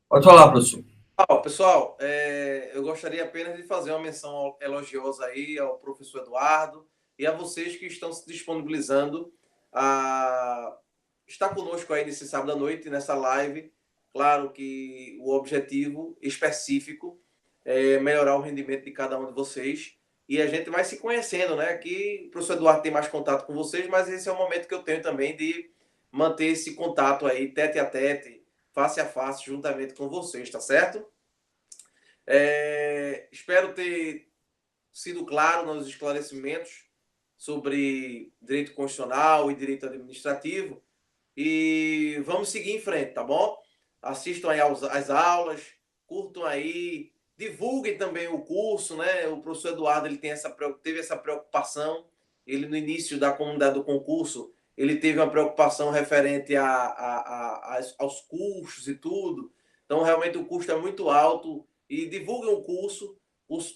Pode falar, professor. Pessoal, eu gostaria apenas de fazer uma menção elogiosa aí ao professor Eduardo e a vocês que estão se disponibilizando a estar conosco aí nesse sábado à noite, nessa live. Claro que o objetivo específico é melhorar o rendimento de cada um de vocês e a gente vai se conhecendo, né? Aqui o professor Eduardo tem mais contato com vocês, mas esse é o momento que eu tenho também de manter esse contato aí, tete a tete, face a face, juntamente com vocês, tá certo? Espero ter sido claro nos esclarecimentos sobre direito constitucional e direito administrativo e vamos seguir em frente, tá bom? Assistam aí às aulas, curtam aí, divulguem também o curso, né? O professor Eduardo ele teve essa preocupação, ele no início da comunidade do concurso, ele teve uma preocupação referente aos custos e tudo. Então, realmente, o custo é muito alto. E divulguem o curso. O curso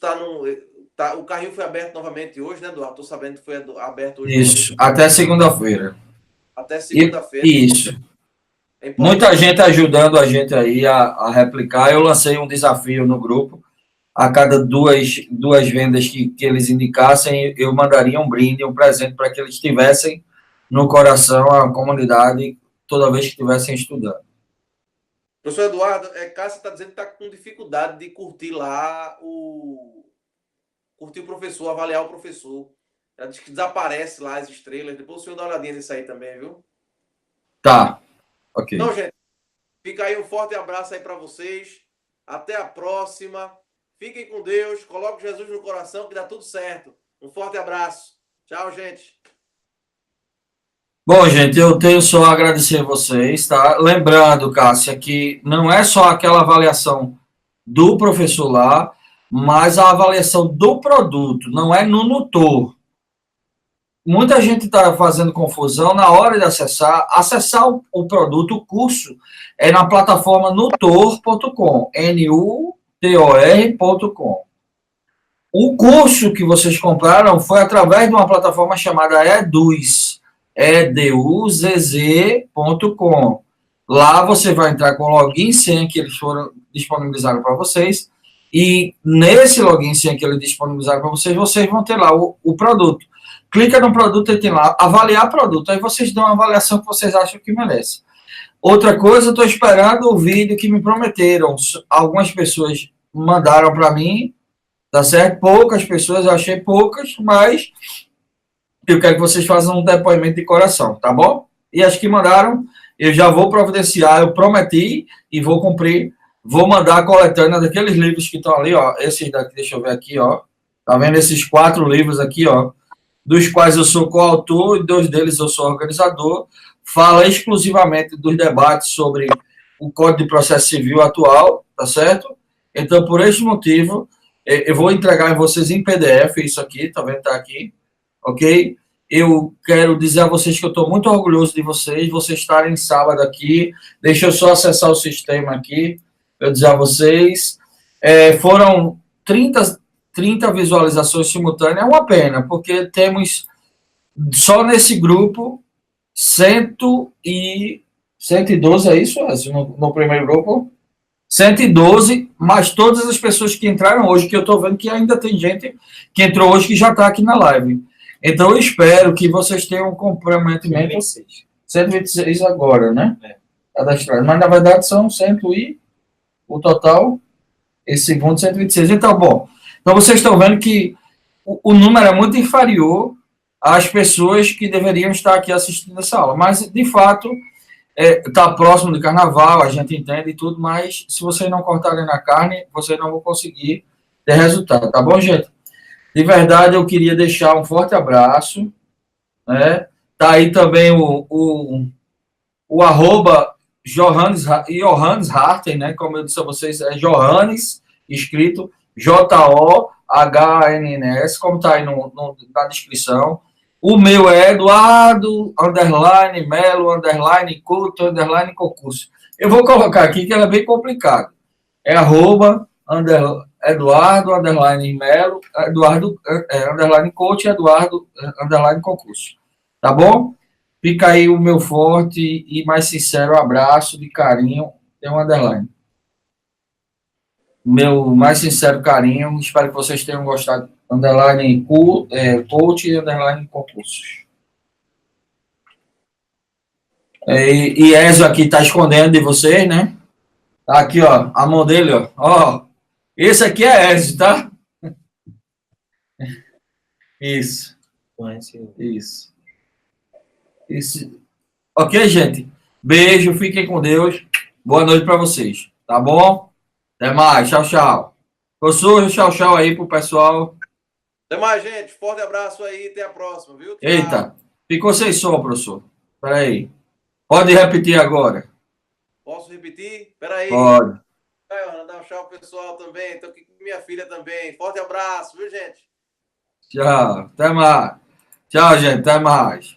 o carrinho foi aberto novamente hoje, né, Eduardo? Estou sabendo que foi aberto hoje. Isso, até segunda-feira. Até segunda-feira. Isso. Muita gente ajudando a gente aí a replicar. Eu lancei um desafio no grupo. A cada duas vendas que eles indicassem, eu mandaria um brinde, um presente para que eles tivessem no coração a comunidade toda vez que estivessem estudando. Professor Eduardo, Cássia está dizendo que está com dificuldade de curtir lá curtir o professor, avaliar o professor. Ela diz que desaparece lá as estrelas. Depois o senhor dá uma olhadinha nisso aí também, viu? Tá, ok. Então, gente, fica aí um forte abraço aí para vocês. Até a próxima. Fiquem com Deus. Coloque Jesus no coração que dá tudo certo. Um forte abraço. Tchau, gente. Bom, gente, eu tenho só a agradecer a vocês, tá? Lembrando, Cássia, que não é só aquela avaliação do professor lá, mas a avaliação do produto, não é no Nutor. Muita gente está fazendo confusão na hora de acessar o produto, o curso, é na plataforma nutor.com, nutor.com. O curso que vocês compraram foi através de uma plataforma chamada Eduz, eduzz.com. Lá você vai entrar com o login e senha que eles disponibilizaram para vocês, e nesse login e senha que eles disponibilizaram para vocês, vocês vão ter lá o produto. Clica no produto e tem lá, avaliar produto, aí vocês dão uma avaliação que vocês acham que merece. Outra coisa, eu estou esperando o vídeo que me prometeram. Algumas pessoas mandaram para mim, tá certo? Poucas pessoas, eu achei poucas, mas eu quero que vocês façam um depoimento de coração, tá bom? E as que mandaram, eu já vou providenciar, eu prometi e vou cumprir, vou mandar a coletânea daqueles livros que estão ali, ó, esses daqui, deixa eu ver aqui, ó, tá vendo esses 4 livros aqui, ó, dos quais eu sou coautor e 2 deles eu sou organizador, fala exclusivamente dos debates sobre o Código de Processo Civil atual, tá certo? Então, por este motivo, eu vou entregar em vocês em PDF isso aqui, tá vendo? Tá aqui, ok? Eu quero dizer a vocês que eu estou muito orgulhoso de vocês estarem sábado aqui. Deixa eu só acessar o sistema aqui, eu dizer a vocês. Foram 30 visualizações simultâneas, é uma pena, porque temos só nesse grupo 112, é isso? No primeiro grupo? 112, mas todas as pessoas que entraram hoje, que eu estou vendo que ainda tem gente que entrou hoje que já está aqui na live. Então, eu espero que vocês tenham um comprometimento. 126 agora, né? Cadastrado. Mas, na verdade, são 100 e o total, esse segundo, 126. Então, bom. Então, vocês estão vendo que o número é muito inferior às pessoas que deveriam estar aqui assistindo essa aula. Mas, de fato, está próximo do carnaval, a gente entende e tudo, mas se vocês não cortarem na carne, vocês não vão conseguir ter resultado, tá bom, gente? De verdade, eu queria deixar um forte abraço, né? Tá aí também o arroba Johannes Harten, né? Como eu disse a vocês, é Johannes, escrito Johns, como tá aí na descrição. O meu é Eduardo, Melo, Couto, Concurso. Eu vou colocar aqui que ela é bem complicada. É arroba, Eduardo, Melo, Eduardo, Couto, Eduardo, Concurso. Tá bom? Fica aí o meu forte e mais sincero abraço de carinho. Tem um underline. Meu mais sincero carinho. Espero que vocês tenham gostado. Underline coach e underline concursos. E Ezio aqui está escondendo de vocês, né? Tá aqui, ó, a mão dele, ó. Ó, esse aqui é Ezio, tá? Isso. Isso. Ok, gente? Beijo, fiquem com Deus. Boa noite para vocês, tá bom? Até mais, tchau, tchau. Professor, tchau aí pro pessoal. Até mais, gente. Forte abraço aí. Até a próxima, viu? Tchau. Eita, ficou sem som, professor. Espera aí. Pode repetir agora. Posso repetir? Espera aí. Pode. Ana, dá um tchau pro pessoal também. Estou aqui com minha filha também. Forte abraço, viu, gente? Tchau. Até mais. Tchau, gente. Até mais.